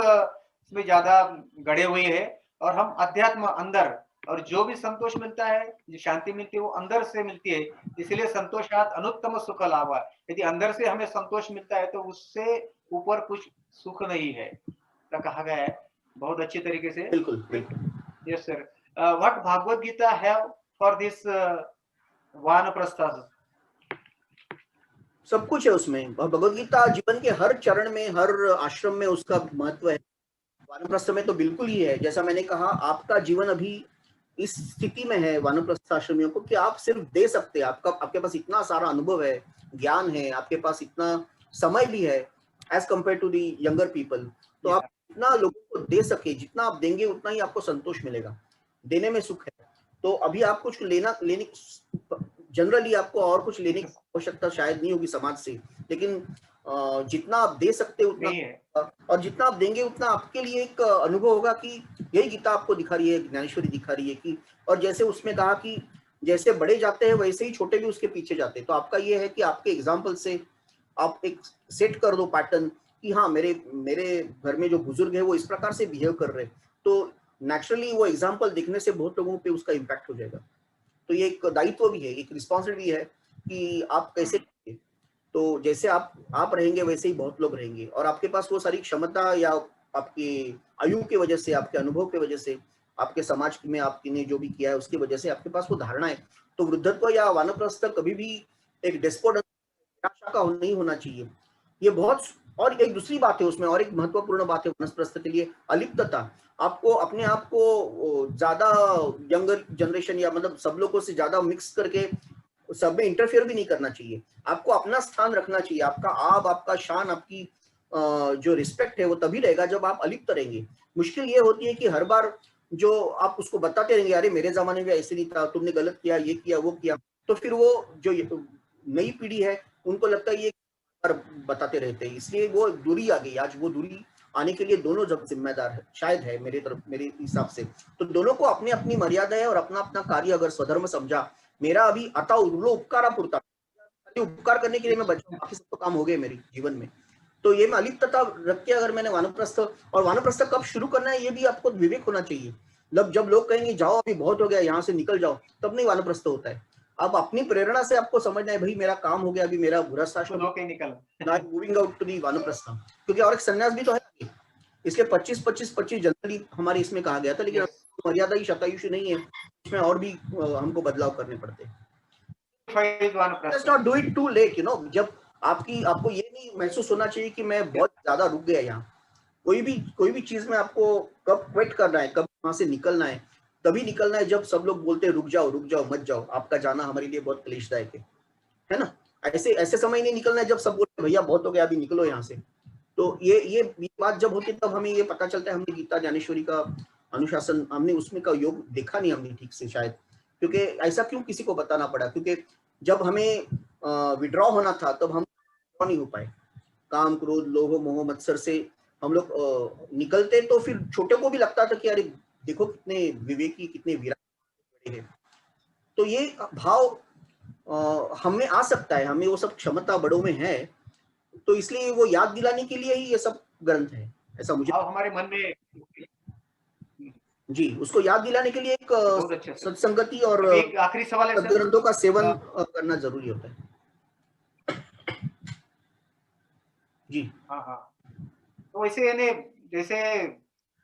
में ज्यादा गड़े हुए है, और हम अध्यात्म अंदर, और जो भी संतोष मिलता है, जो शांति मिलती है वो अंदर से मिलती है। इसलिए संतोषात अनुत्तम सुख लाभ। यदि अंदर से हमें संतोष मिलता है तो उससे ऊपर कुछ सुख नहीं है, तो कहा गया है बहुत अच्छी तरीके से। बिल्कुल बिल्कुल। Yes sir. What Bhagavad Gita have for this vanaprastha? सब कुछ है उसमें। भगवद गीता जीवन के हर चरण में, हर आश्रम में उसका महत्व है। वानप्रस्थ में तो बिल्कुल ही है। जैसा मैंने कहा, आपका जीवन अभी इस स्थिति में है वानप्रस्थ आश्रमियों को कि आप सिर्फ दे सकते हैं। आपके पास इतना सारा अनुभव है, ज्ञान है, आपके पास इतना समय भी है as compare to the younger people. तो आप इतना लोगों को दे सके, जितना आप देंगे उतना ही आपको संतोष मिलेगा। देने में सुख है। तो अभी आप कुछ लेने जनरली आपको और कुछ लेने की आवश्यकता शायद नहीं होगी समाज से, लेकिन जितना आप दे सकते उतना, और जितना आप देंगे उतना आपके लिए एक अनुभव होगा कि यही गीता आपको दिखा रही है, ज्ञानेश्वरी दिखा रही है कि, और जैसे उसमें कहा कि जैसे बड़े जाते हैं वैसे ही छोटे भी उसके पीछे जाते हैं। तो आपका ये है कि आपके एग्जाम्पल से आप एक सेट कर दो पैटर्न कि हाँ, मेरे घर में जो बुजुर्ग है वो इस प्रकार से बिहेव कर रहे हैं, तो नेचुरली वो एग्जाम्पल देखने से बहुत लोगों पे उसका इम्पैक्ट हो जाएगा। तो ये एक दायित्व भी है, एक रिस्पॉन्सिबिलिटी है कि आप कैसे, तो जैसे आप रहेंगे वैसे ही बहुत लोग रहेंगे, और आपके पास वो सारी क्षमता या आपकी आयु की वजह से, आपके अनुभव की वजह से, आपके समाज में आपने जो भी किया है उसकी वजह से आपके पास वो धारणा है। तो वृद्धत्व या वानप्रस्थ कभी भी एक डेस्पोट निराशा का नहीं होना चाहिए। ये बहुत, और एक दूसरी बात है उसमें, और एक महत्वपूर्ण बात है वानप्रस्थ के लिए, अलिप्तता। आपको अपने आप को ज्यादा यंगर जनरेशन या मतलब सब लोगों से ज्यादा मिक्स करके सब में इंटरफेयर भी नहीं करना चाहिए। आपको अपना स्थान रखना चाहिए। आपका आपका शान, आपकी जो रिस्पेक्ट है वो तभी रहेगा जब आप अलिप्त रहेंगे। मुश्किल ये होती है कि हर बार जो आप उसको बताते रहेंगे, अरे मेरे जमाने में ऐसे नहीं था, तुमने गलत किया, ये किया, वो किया, तो फिर वो जो नई पीढ़ी है उनको लगता है ये बताते रहते हैं, इसलिए वो दूरी आ गई। आज वो दूरी आने के लिए दोनों जब जिम्मेदार है शायद है, मेरे हिसाब से। तो दोनों को अपनी अपनी मर्यादा है, और अपना अपना कार्य अगर स्वधर्म समझा, मेरा अभी आता उर्लो उपकारा पुरता, उपकार करने के लिए मैं बचा, बाकी सब तो काम हो गए मेरे जीवन में। तो ये मैं अलिप्तता रख के अगर मैंने वानप्रस्थ, और वानप्रस्थ कब शुरू करना है ये भी आपको विवेक होना चाहिए। मतलब जब लोग कहेंगे जाओ अभी बहुत हो गया, यहाँ से निकल जाओ, तब नहीं वानप्रस्थ होता है। अब अपनी प्रेरणा से आपको समझना है, भाई मेरा काम हो गया, अभी मेरा गृहस्थाश्रम मूविंग आउट टू दी वानप्रस्थ, क्योंकि और एक संन्यास भी तो है। इसलिए 25-25-25 जनरली हमारे इसमें कहा गया था, लेकिन मर्यादा ही शतायुषी नहीं है, इसमें और भी हमको बदलाव करने पड़ते हैं। Let's not do it too late, you know। जब आपको ये नहीं महसूस होना चाहिए कि मैं बहुत ज्यादा रुक गया यहाँ। कोई भी चीज में आपको कब क्विट करना है, कब वहां से निकलना है, तभी निकलना है जब सब लोग बोलते हैं रुक जाओ मत जाओ, आपका जाना हमारे लिए बहुत क्लेशदायक है ना। ऐसे समय नहीं निकलना है जब सब बोलते भैया बहुत हो गया, अभी निकलो यहाँ से। तो ये बात जब होती है तब हमें ये पता चलता है, हमने गीता ज्ञानेश्वरी का अनुशासन, हमने उसमें का योग देखा नहीं हमने ठीक से शायद, क्योंकि ऐसा क्यों किसी को बताना पड़ा, क्योंकि जब हमें विड्रॉ होना था तब हम नहीं हो पाए। काम क्रोध लोभ मोह मत्सर से हम लोग निकलते, तो फिर छोटे को भी लगता था कि अरे देखो कितने विवेकी, कितने विराट हैं। तो ये भाव हमें आ सकता है, हमें वो सब क्षमता बड़ों में है, तो इसलिए वो याद दिलाने के लिए ही ये सब ग्रंथ है, ऐसा मुझे। अब हमारे मन में जी, उसको याद दिलाने के लिए एक बहुत अच्छा सर। सत्संगति और अभी एक आखिरी सवाल है सर। ग्रंथों का सेवन करना जरूरी होता है। जी हाँ हाँ, तो वैसे यानी जैसे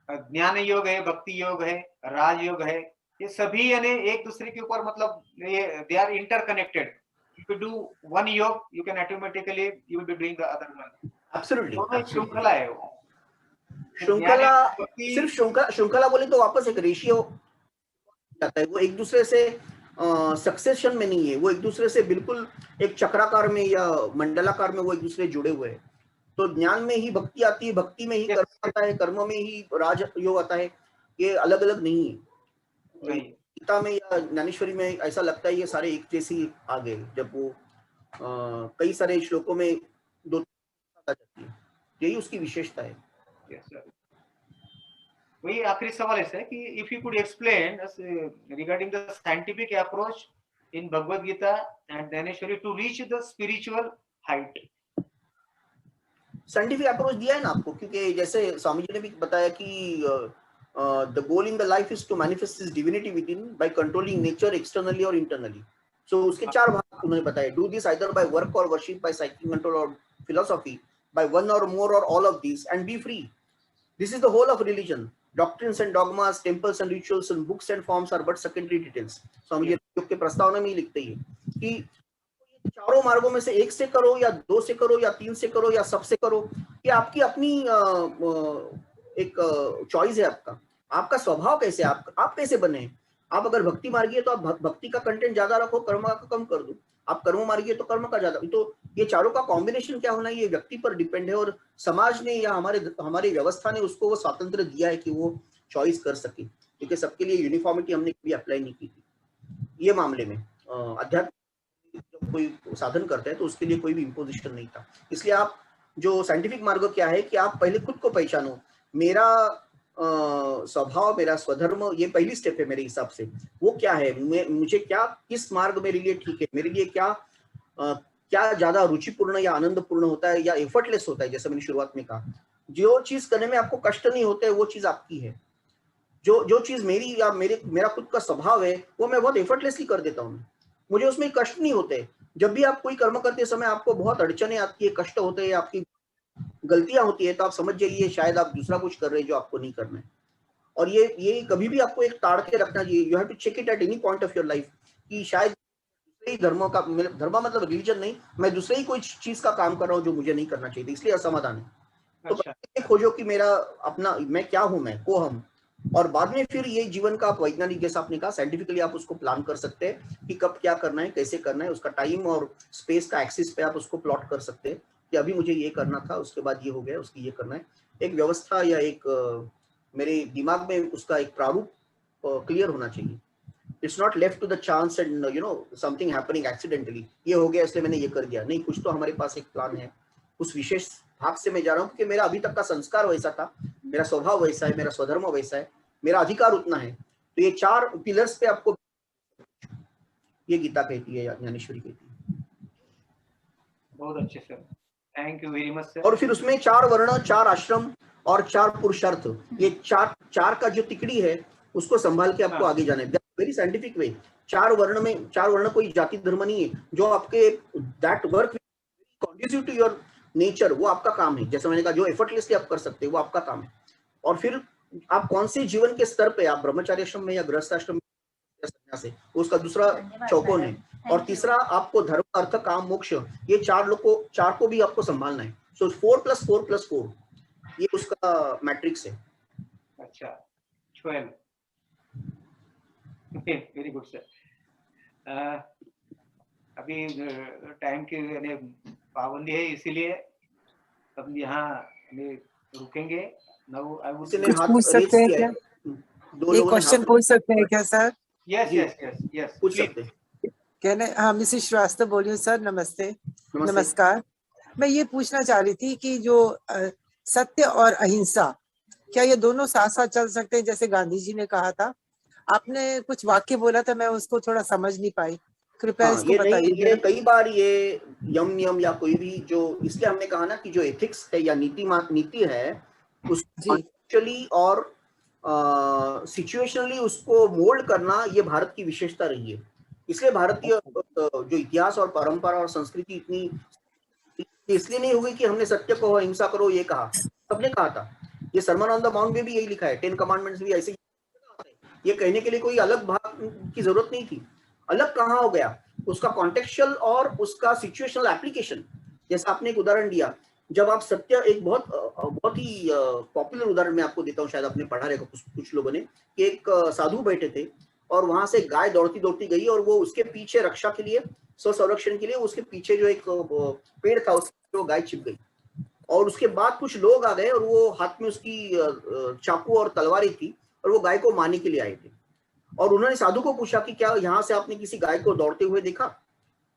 ज्ञान योग है, भक्ति योग है, राज योग है, ये सभी यानी एक दूसरे के ऊपर मतलब ये they are interconnected. If you do one yoga you can automatically you will be doing the other one. Absolutely, दोनों एक श्रृंखला है वो। श्रृंखला, भक्ति सिर्फ श्रृंखला बोले तो वापस एक रेशियो जाता है, वो एक दूसरे से सक्सेशन में नहीं है, वो एक दूसरे से बिल्कुल एक चक्राकार में या मंडलाकार में वो एक दूसरे जुड़े हुए हैं। तो ज्ञान में ही भक्ति आती है, भक्ति में ही कर्म आता है, कर्म में ही राज योग आता है, ये अलग अलग नहीं है। गीता में या ज्ञानेश्वरी में ऐसा लगता है ये सारे एक जैसे ही आ गए, जब वो कई सारे श्लोकों में दो आ जाती है, यही उसकी विशेषता है। वही आखिरी सवाल है कि if you could explain regarding the scientific approach in Bhagavad Gita and Dnyaneshwari to reach the spiritual height. Scientific approach दिया है ना आपको, क्योंकि जैसे स्वामी जी ने भी बताया कि the goal in the life is to manifest his divinity within by controlling nature externally और इंटरनली। सो उसके चार भाग उन्होंने बताया, do this either by work और वर्शिप, बाय साइकिल कंट्रोल और फिलॉसफी, बाय वन और मोर और all of this and be free. This is the whole of religion. Doctrines and dogmas, temples and rituals and books and forms are but secondary details. Swami ji योग के प्रस्तावना में ही लिखते हैं कि चारों मार्गों में से एक से करो या दो से करो या तीन से करो या सबसे करो, ये आपकी अपनी एक चॉइस है। आपका स्वभाव कैसे, आप कैसे बने। आप अगर भक्ति मार्गी है तो आप भक्ति का कंटेंट ज्यादा रखो, कर्म का कम कर दो। आप कर्म मार्गी है तो कर्म का ज्यादा। तो ये चारों का कॉम्बिनेशन क्या होना है, ये व्यक्ति पर डिपेंड है, और समाज ने या हमारी व्यवस्था ने उसको वो स्वातंत्र दिया है कि वो चॉइस कर सके, क्योंकि सबके लिए यूनिफॉर्मिटी हमने कभी अप्लाई नहीं की थी। ये मामले में अध्यात्म जब कोई साधन करता है तो उसके लिए कोई भी इम्पोजिशन नहीं था। इसलिए आप जो साइंटिफिक मार्ग क्या है कि आप पहले खुद को पहचानो, मेरा स्वभाव, मेरा स्वधर्म, ये पहली स्टेप है मेरे हिसाब से। वो क्या है, मुझे क्या, किस मार्ग मेरे लिए ठीक है, मेरे लिए क्या क्या ज्यादा रुचिपूर्ण या आनंदपूर्ण होता है या एफर्टलेस होता है। जैसे मैंने शुरुआत में कहा, जो चीज करने में आपको कष्ट नहीं होता है वो चीज आपकी है। जो चीज मेरी या मेरा खुद का स्वभाव है वो मैं बहुत एफर्टलेसली कर देता हूँ, मुझे उसमें कष्ट नहीं होते। जब भी आप कोई कर्म करते समय आपको बहुत अड़चने आती है, कष्ट होते हैं, आपकी गलतियां होती है, तो आप समझ जाइए शायद आप दूसरा कुछ कर रहे हैं जो आपको नहीं करना है। और ये कभी भी आपको एक ताड़ के रखना चाहिए। You have to check it at any point of your life कि शायद दूसरे ही धर्मों का, धर्म मतलब रिलीजन नहीं, मैं दूसरे ही कोई चीज का काम कर रहा हूँ जो मुझे नहीं करना चाहिए, इसलिए असमाधान है। तो खोजो कि मेरा अपना मैं क्या हूं, मैं को हम, और बाद में फिर ये जीवन का आप वैज्ञानिक, जैसा आपने कहा साइंटिफिकली आप उसको प्लान कर सकते हैं कि कब क्या करना है, कैसे करना है, उसका टाइम और स्पेस का एक्सिस पे आप उसको प्लॉट कर सकते हैं कि अभी मुझे ये करना था, उसके बाद ये हो गया, उसकी ये करना है। एक व्यवस्था या एक मेरे दिमाग में उसका एक प्रारूप क्लियर होना चाहिए। It's not left to the chance and you know something happening accidentally, ये हो गया इसलिए मैंने ये कर दिया, नहीं, कुछ तो हमारे पास एक प्लान है। उस विशेष भाग से मैं जा रहा हूँ क्योंकि मेरा अभी तक का संस्कार वैसा था, मेरा स्वभाव वैसा है, मेरा स्वधर्म वैसा है, मेरा अधिकार उतना है। तो ये चार पिलर्स पे आपको ये गीता कहती है या ज्ञानेश्वरी कहती है। बहुत अच्छे sir, thank you very much sir. और फिर उसमें 4 वर्ण, 4 आश्रम और 4 पुरुषार्थ, ये चार का जो तिकड़ी है उसको संभाल के आपको आगे जाना है, वेरी साइंटिफिक वे। 4 वर्ण में, 4 वर्ण कोई जाति धर्म नहीं है, जो आपके that work conducive to your nature, वो आपका काम है। जैसे मैंने कहा, जो एफर्टलेसली आप कर सकते हैं वो आपका काम है। और फिर आप कौन से जीवन के स्तर पे, आप ब्रह्मचार्य आश्रम में या गृहस्थ आश्रम में, संन्यास है, उसका दूसरा चौकोन है। और तीसरा आपको धर्म, अर्थ, काम, मोक्ष, ये 4 को भी आपको संभालना है। सो 4+4+4 ये उसका मैट्रिक्स है। अच्छा, 12 वेरी गुड सर। अभी टाइम की पाबंदी है, इसीलिए अब यहाँ रुकेंगे। पूछ सकते हैं क्या, एक क्वेश्चन पूछ सकते हैं क्या सर? यस पूछ सकते हैं। कहने, हाँ, मिसेस श्रीवास्तव बोलिए सर। नमस्ते। नमस्कार। मैं ये पूछना चाह रही थी कि जो सत्य और अहिंसा, क्या ये दोनों साथ साथ चल सकते हैं? जैसे गांधी जी ने कहा था, आपने कुछ वाक्य बोला था, मैं उसको थोड़ा समझ नहीं पाई। कृपया इसको बताइए। ये कई बार ये यम नियम या कोई भी जो, इसलिए हमने कहा ना कि जो एथिक्स है या नीति है उसको एक्चुअली और सिचुएशनली उसको मोल्ड करना, ये भारत की विशेषता रही है। इसलिए भारतीय जो इतिहास और परंपरा और संस्कृति इतनी इसलिए नहीं होगी कि हमने सत्य को अहिंसा करो ये कहा, सबने कहा था। ये सरमन ऑन द माउंट में भी यही लिखा है, 10 कमांडमेंट्स भी ऐसे। ये कहने के लिए कोई अलग भाग की जरूरत नहीं थी। अलग कहाँ हो गया, उसका कॉन्टेक्चुअल और उसका सिचुएशनल एप्लीकेशन। जैसा आपने एक उदाहरण दिया, जब आप सत्य, एक बहुत ही पॉपुलर उदाहरण मैं आपको देता हूँ, शायद आपने पढ़ा रहेगा कुछ लोगों ने, कि एक साधु बैठे थे और वहां से गाय दौड़ती दौड़ती गई और वो उसके पीछे रक्षा के लिए, स्व संरक्षण के लिए उसके पीछे जो एक पेड़ था उसमें वो गाय छिप गई। और उसके बाद कुछ लोग आ गए और वो हाथ में उसकी चाकू और तलवारें थी और वो गाय को मारने के लिए आए थे। और उन्होंने साधु को पूछा कि क्या यहाँ से आपने किसी गाय को दौड़ते हुए देखा?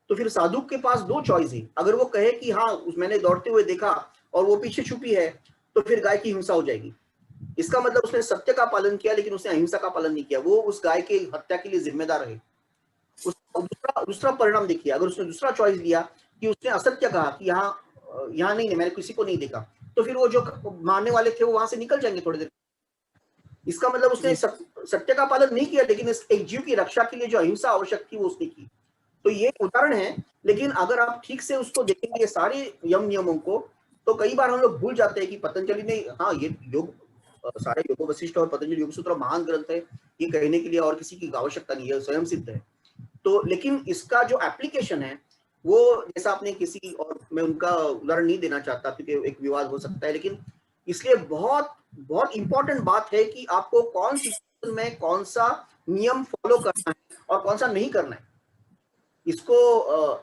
तो फिर साधु के पास दो चॉइस है। अगर वो कहे कि हाँ मैंने दौड़ते हुए देखा और वो पीछे छुपी है, तो फिर गाय की हिंसा हो जाएगी। इसका मतलब उसने सत्य का पालन किया लेकिन उसने अहिंसा का पालन नहीं किया, वो उस गाय की हत्या के लिए जिम्मेदार है। दूसरा परिणाम देखिए, अगर उसने दूसरा चॉइस दिया कि उसने असत्य कहा कि यहाँ नहीं, मैंने किसी को नहीं देखा, तो फिर वो जो मारने वाले थे वो वहां से निकल जाएंगे थोड़ी देर। इसका मतलब उसने सत्य का पालन नहीं किया, लेकिन एक जीव की रक्षा के लिए जो अहिंसा आवश्यक थी वो उसने की। तो ये उदाहरण है, लेकिन अगर आप ठीक से उसको देखेंगे सारे यम नियमों को, तो कई बार हम लोग भूल जाते हैं कि पतंजलि ने, हाँ ये योग, सारे योग वशिष्ठ और पतंजलि योग सूत्र महान ग्रंथ है, ये कहने के लिए और किसी की आवश्यकता नहीं है, स्वयं सिद्ध है। तो लेकिन इसका जो एप्लीकेशन है वो, जैसा आपने किसी और, मैं उनका उदाहरण नहीं देना चाहता क्योंकि एक विवाद हो सकता है, लेकिन इसलिए बहुत बहुत इंपॉर्टेंट बात है कि आपको कौन सिचुएशन में कौन सा नियम फॉलो करना है और कौन सा नहीं करना है। इसको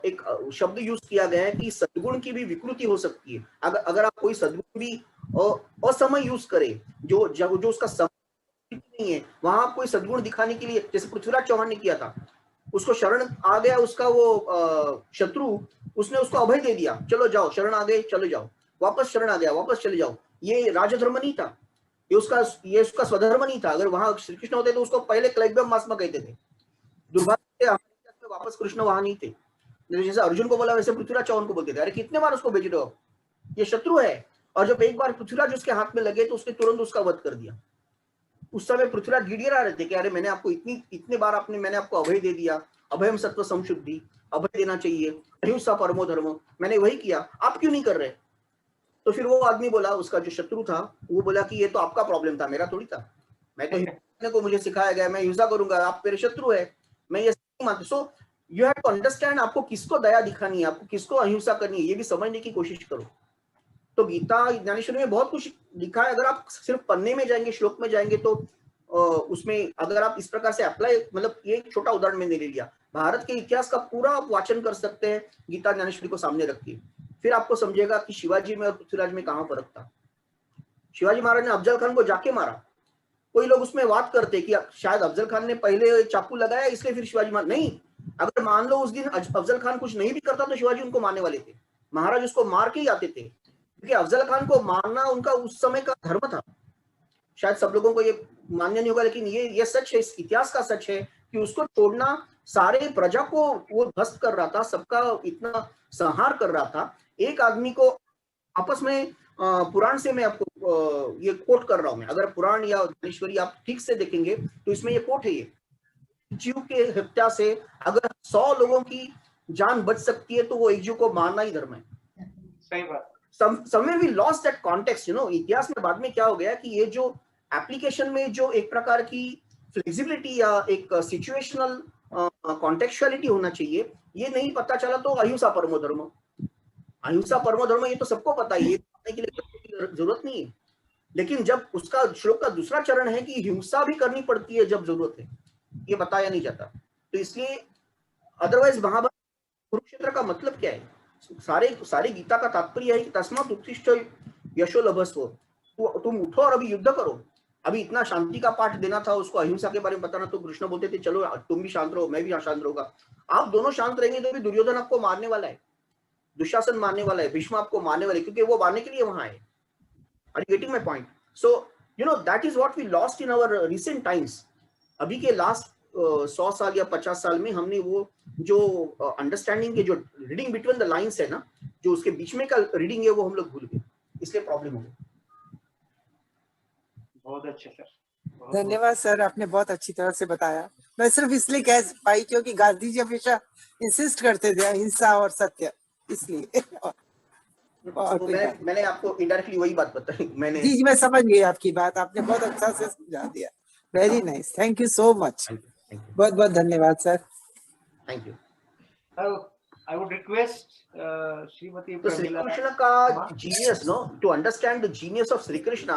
एक शब्द यूज किया गया है कि सद्गुण की भी विकृति हो सकती है। अगर आप कोई सद्गुण भी असमय यूज करे, जो उसका समय नहीं है, वहां आप कोई सद्गुण दिखाने के लिए, जैसे पृथ्वीराज चौहान ने किया था, उसको शरण आ गया उसका वो शत्रु, उसने उसको अभय दे दिया, चलो जाओ, शरण आ गए चले जाओ, वापस शरण आ गया वापस चले जाओ। ये राजधर्म नहीं था, ये उसका स्वधर्म नहीं था। अगर वहां श्री कृष्ण होते तो उसको पहले क्लैब्यम मास्मा कहते थे। दुर्भाग्य से वापस कृष्ण वहां नहीं थे, जैसे अर्जुन को बोला वैसे पृथ्वीराज चौहान को बोलते थे, अरे कितने बार उसको भेज रहे हो, ये शत्रु है। और जब एक बार पृथ्वीराज उसके हाथ में लगे तो उसने तुरंत उसका वध कर दिया। उस समय पृथ्वीराज गिड़गिड़ा रहे थे कि अरे मैंने आपको इतने बार मैंने आपको अभय दे दिया, अभयम सत्व संशुद्धि, अभय देना चाहिए, अहिंसा परमो धर्मो, मैंने वही किया, आप क्यों नहीं कर रहे? तो फिर वो आदमी बोला, उसका जो शत्रु था वो बोला कि ये तो आपका प्रॉब्लम था, मेरा थोड़ी था, मैं तो हिंसा को मुझे सिखाया गया, मैं हिंसा करूंगा, आप मेरे शत्रु है, मैं ये नहीं मानता। So you have to understand, आपको किसको दया दिखानी है, आपको किसको अहिंसा करनी है, ये भी समझने की कोशिश करो। तो गीता ज्ञानेश्वरी में बहुत कुछ लिखा है। अगर आप सिर्फ पन्ने में जाएंगे, श्लोक में जाएंगे, तो उसमें अगर आप इस प्रकार से अप्लाई, मतलब ये एक छोटा उदाहरण मैंने ले लिया, भारत के इतिहास का पूरा आप वाचन कर सकते हैं गीता ज्ञानेश्वरी को सामने रख के, फिर आपको समझेगा कि शिवाजी में और पृथ्वीराज में कहाँ फर्क था। शिवाजी महाराज ने अफजल खान को जाके मारा, कोई लोग उसमें बात करते कि शायद अफजल खान ने पहले चाकू लगाया इसलिए फिर शिवाजी महाराज, नहीं, अगर मान लो उस दिन अफजल खान कुछ नहीं भी करता तो शिवाजी उनको मारने वाले थे, महाराज उसको मार के ही आते थे, क्योंकि अफजल खान को मारना उनका उस समय का धर्म था। शायद सब लोगों को ये मान्य नहीं होगा, लेकिन ये सच है, इस इतिहास का सच है कि उसको छोड़ना सारे प्रजा को वो ध्वस्त कर रहा था, सबका इतना संहार कर रहा था। एक आदमी को आपस में, पुराण से मैं आपको ये कोट कर रहा हूं मैं, अगर पुराण या ज्ञानेश्वरी आप ठीक से देखेंगे तो इसमें ये कोट है, ये जीव के हत्या से अगर 100 लोगों की जान बच सकती है तो वो एक जीव को मारना ही धर्म है। सही बात। somewhere we lost that context, you know। इतिहास में बाद में क्या हो गया कि ये जो एप्लीकेशन में जो एक प्रकार की फ्लेक्सिबिलिटी या एक सिचुएशनल कॉन्टेक्चुअलिटी होना चाहिए, ये नहीं पता चला। तो अहिंसा परमो धर्म, अहिंसा परमो धर्म ये तो सबको पता है, ये बताने के लिए जरूरत नहीं है। लेकिन जब उसका श्लोक का दूसरा चरण है कि हिंसा भी करनी पड़ती है जब जरूरत है, ये बताया नहीं जाता। तो इसलिए अदरवाइज महाभारत कुरुक्षेत्र का मतलब क्या है? सारे गीता का तात्पर्य है कि तस्मात् उत्तिष्ठ यशो लभस्व, तुम उठो और अभी युद्ध करो। अभी इतना शांति का पाठ देना था, उसको अहिंसा के बारे में बताना, तो कृष्ण बोलते थे चलो तुम भी शांत रहो, मैं भी शांत रहूंगा। आप दोनों शांत रहेंगे तो भी दुर्योधन आपको मारने वाला है, दुशासन मारने वाला है, भीष्म आपको मारने वाले, क्योंकि वो मारने के लिए वहां है। Are you getting my point? So you know that is what we lost in our recent times. अभी के लास्ट 100 साल या 50 साल में हमने वो जो अंडरस्टैंडिंग के जो रीडिंग बिटवीन द लाइंस है ना, जो उसके बीच में का रीडिंग है, वो हम लोग भूल गए, इसलिए प्रॉब्लम हो गई। बहुत अच्छे सर, धन्यवाद सर, आपने बहुत अच्छी तरह से बताया। मैं सिर्फ इसलिए कह पाई क्योंकि गांधी जी हमेशा इंसिस्ट करते थे अहिंसा और सत्य, इसलिए। तो मैंने आपको इनडायरेक्टली वही बात बताई मैंने। जी मैं समझ गई आपकी बात, आपने बहुत अच्छा से समझा दिया। Very nice, thank you so much, बहुत बहुत धन्यवाद sir. Thank you. I would request Srimati तो श्री Pramila कृष्ण का genius, no, to understand the genius of Shri Krishna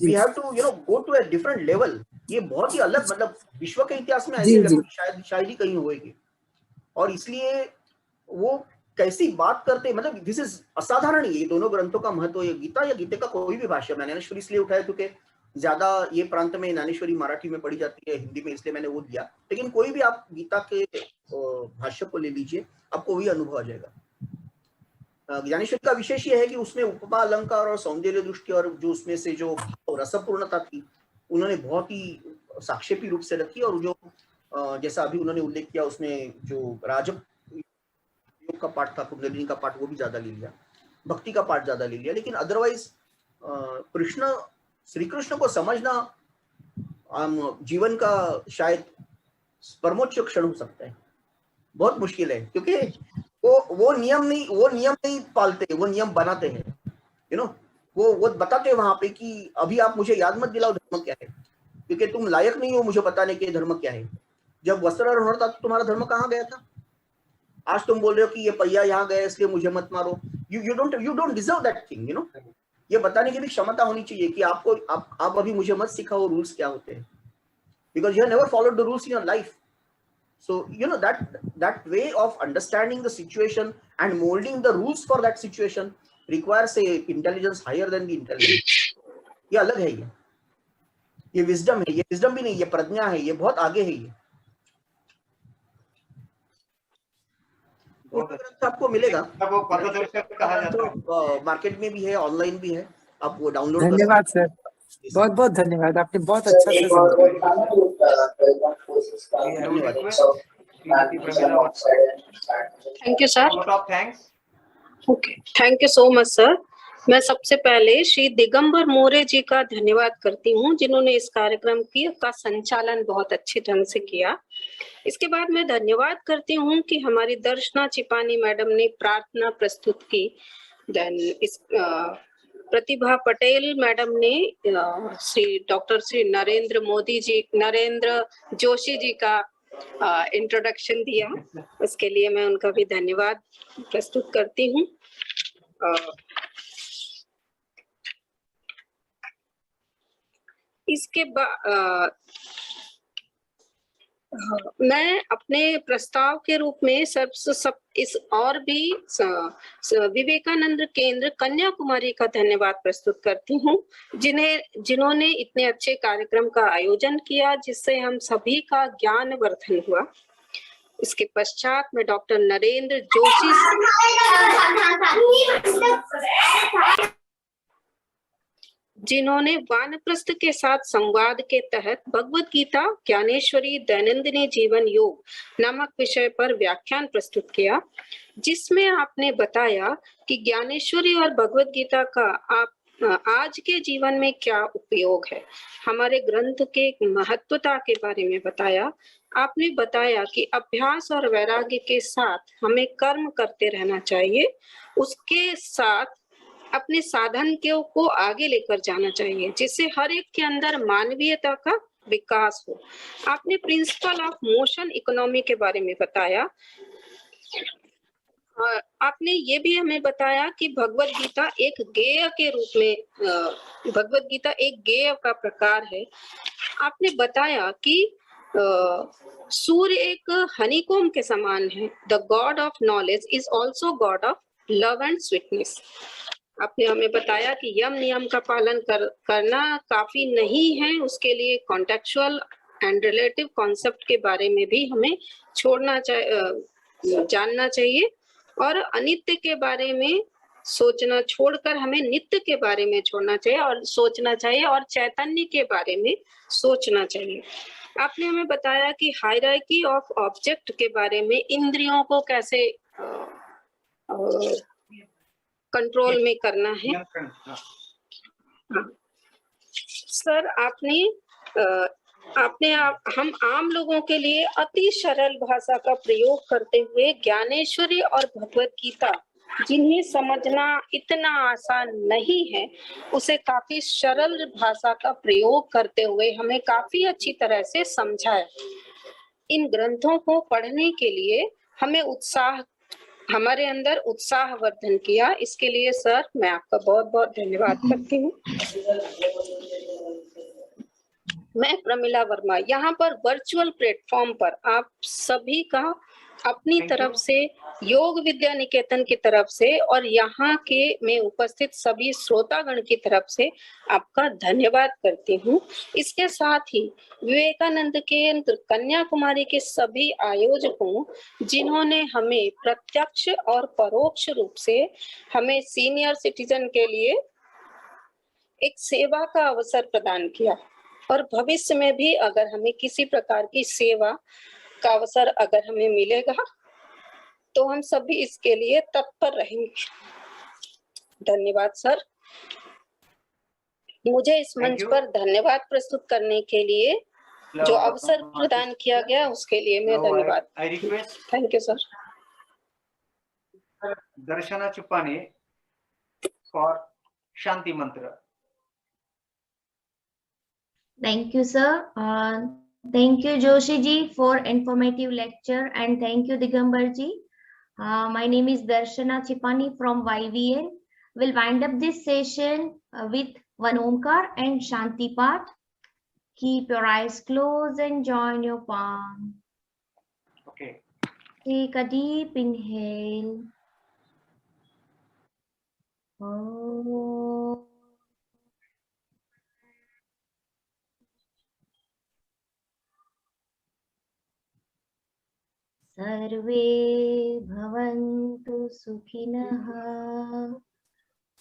we have to go to a different level. ये बहुत ही अलग, मतलब विश्व के इतिहास में ऐसे व्यक्ति शायद ही कहीं होंगे, और इसलिए वो कैसी बात करते, मतलब दिस इज असाधारण। ये दोनों ग्रंथों का महत्व, ये गीता या गीता का कोई भी भाष्य, मैंने ज्ञानेश्वरी इसलिए उठाया क्योंकि ज्यादा ये प्रांत में ज्ञानेश्वरी मराठी में पढ़ी जाती है, हिंदी में, इसलिए मैंने वो दिया। लेकिन कोई भी आप गीता के भाष्य को ले लीजिए, आपको वही अनुभव आ जाएगा। ज्ञानेश्वरी का विशेष ये है कि उसमें उपमा अलंकार और सौंदर्य दृष्टि और जो उसमें से जो रसपूर्णता थी, उन्होंने बहुत ही साक्षेपी रूप से रखी। और जो जैसा अभी उन्होंने उल्लेख किया, उसमें जो राजक का पाठ था, कुंडलिनी का पाठ, वो भी ज्यादा ले लिया, भक्ति का पाठ ज्यादा ले लिया। लेकिन अदरवाइज कृष्ण, श्री कृष्ण को समझना जीवन का शायद परमोच्च क्षण हो सकता है। बहुत मुश्किल है, क्योंकि वो नियम नहीं पालते, वो नियम बनाते हैं। यू नो, वो बताते हैं वहां पे कि अभी आप मुझे याद मत दिलाओ धर्म क्या है, क्योंकि तुम लायक नहीं हो मुझे बताने के धर्म क्या है। जब वस्त्रारोहण होता तो तुम्हारा धर्म कहाँ गया था? आज तुम बोल रहे हो कि ये पहिया यहाँ गया इसलिए मुझे मत मारो। You don't deserve that thing, you know. ये बताने की भी क्षमता होनी चाहिए कि आपको आप अभी मुझे मत सिखाओ रूल्स क्या होते हैं, because you have never followed the rules in your life. So you know that way of understanding the situation and molding the rules for that situation requires a intelligence higher than the intelligence. ये अलग है, ये wisdom है, ये wisdom भी नहीं, ये प्रज्ञा है, ये बहुत आगे है। ये आपको मिलेगा, वो पथदर्शक कहा जाता है, मार्केट में भी है, ऑनलाइन भी है, आप वो डाउनलोड कर। धन्यवाद सर, बहुत बहुत धन्यवाद, आपने बहुत अच्छा से thank you sir. Okay, thank you so much sir. मैं सबसे पहले श्री दिगंबर मोरे जी का धन्यवाद करती हूँ, जिन्होंने इस कार्यक्रम का संचालन बहुत अच्छे ढंग से किया। इसके बाद मैं धन्यवाद करती हूँ कि हमारी दर्शना चिपानी मैडम ने प्रार्थना प्रस्तुत की। इस प्रतिभा पटेल मैडम ने श्री नरेंद्र जोशी जी का इंट्रोडक्शन दिया, उसके लिए मैं उनका भी धन्यवाद प्रस्तुत करती हूँ। इसके बाद मैं अपने प्रस्ताव के रूप में इस और भी विवेकानंद केंद्र कन्याकुमारी का धन्यवाद प्रस्तुत करती हूँ, जिन्होंने इतने अच्छे कार्यक्रम का आयोजन किया, जिससे हम सभी का ज्ञान वर्धन हुआ। इसके पश्चात मैं डॉक्टर नरेंद्र जोशी जिन्होंने वानप्रस्थ के साथ संवाद के तहत भगवत गीता ज्ञानेश्वरी दैनंदिनी जीवन योग नामक विषय पर व्याख्यान प्रस्तुत किया, जिसमें आपने बताया कि ज्ञानेश्वरी और भगवत गीता का आज के जीवन में क्या उपयोग है। हमारे ग्रंथ के महत्वता के बारे में बताया। आपने बताया कि अभ्यास और वैराग्य के साथ हमें कर्म करते रहना चाहिए, उसके साथ अपने साधन को आगे लेकर जाना चाहिए, जिससे हर एक के अंदर मानवीयता का विकास हो। आपने प्रिंसिपल ऑफ मोशन इकोनॉमी के बारे में बताया। आपने ये भी हमें बताया कि भगवत गीता एक गेय के रूप में, भगवत गीता एक गेय का प्रकार है। आपने बताया कि सूर्य एक हनीकॉम्ब के समान है। The God of knowledge is also God of love and sweetness. आपने हमें बताया कि यम नियम का पालन करना काफी नहीं है, उसके लिए कॉन्टेक्चुअल एंड रिलेटिव कॉन्सेप्ट के बारे में भी हमें जानना चाहिए, और अनित्य के बारे में सोचना छोड़कर हमें नित्य के बारे में छोड़ना चाहिए और सोचना चाहिए, और चैतन्य के बारे में सोचना चाहिए। आपने हमें बताया कि हायरार्की ऑफ ऑब्जेक्ट के बारे में, इंद्रियों को कैसे कंट्रोल में करना है। सर हम आम लोगों के लिए अति सरल भाषा का प्रयोग करते हुए ज्ञानेश्वरी और भगवत गीता, जिन्हें समझना इतना आसान नहीं है, उसे काफी सरल भाषा का प्रयोग करते हुए हमें काफी अच्छी तरह से समझाया। इन ग्रंथों को पढ़ने के लिए हमारे अंदर उत्साहवर्धन किया। इसके लिए सर मैं आपका बहुत बहुत धन्यवाद करती हूँ। मैं प्रमिला वर्मा यहाँ पर वर्चुअल प्लेटफॉर्म पर आप सभी का अपनी तरफ से, योग विद्या निकेतन की तरफ से और यहाँ के में उपस्थित सभी श्रोतागण की तरफ से आपका धन्यवाद करती हूँ। इसके साथ ही विवेकानंद केंद्र कन्याकुमारी के सभी आयोजकों, जिन्होंने हमें प्रत्यक्ष और परोक्ष रूप से हमें सीनियर सिटीजन के लिए एक सेवा का अवसर प्रदान किया, और भविष्य में भी अगर हमें किसी प्रकार की सेवा का अवसर अगर हमें मिलेगा तो हम सभी इसके लिए तत्पर रहेंगे। धन्यवाद सर। मुझे इस मंच पर धन्यवाद प्रस्तुत करने के लिए जो अवसर प्रदान किया गया उसके लिए मैं धन्यवाद। Thank you sir. Darshana Chuppane for Shanti Mantra. Thank you, sir. Thank you, Joshi ji, for informative lecture, and thank you, Digambar ji. My name is Darshana Chipani from YVL. We'll wind up this session with one Omkar and Shanti Path. Keep your eyes closed and join your palm. Okay. Take a deep inhale. Oh. सर्वे भवन्तु सुखिनः,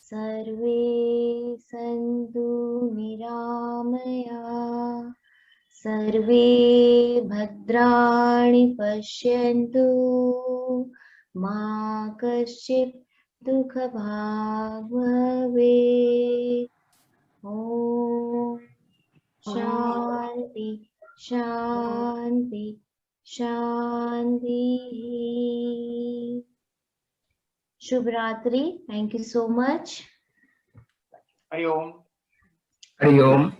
सर्वे सन्तु निरामया, सर्वे भद्राणि पश्यन्तु, मा कश्चित् दुःखभाग् भवेत्। ॐ शान्ति शान्ति शांति। शुभ रात्रि। Thank you so much. हरि ओम। हरि ओम।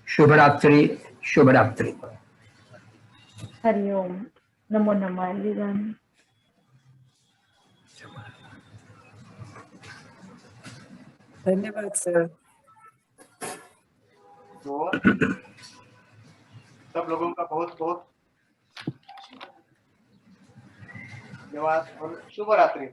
शुभ रात्रि। शुभ रात्रि। हरि ओम। नमो नमः एवरीवन। धन्यवाद सर। तो सब लोगों का बहुत बहुत धन्यवाद और शुभ रात्रि।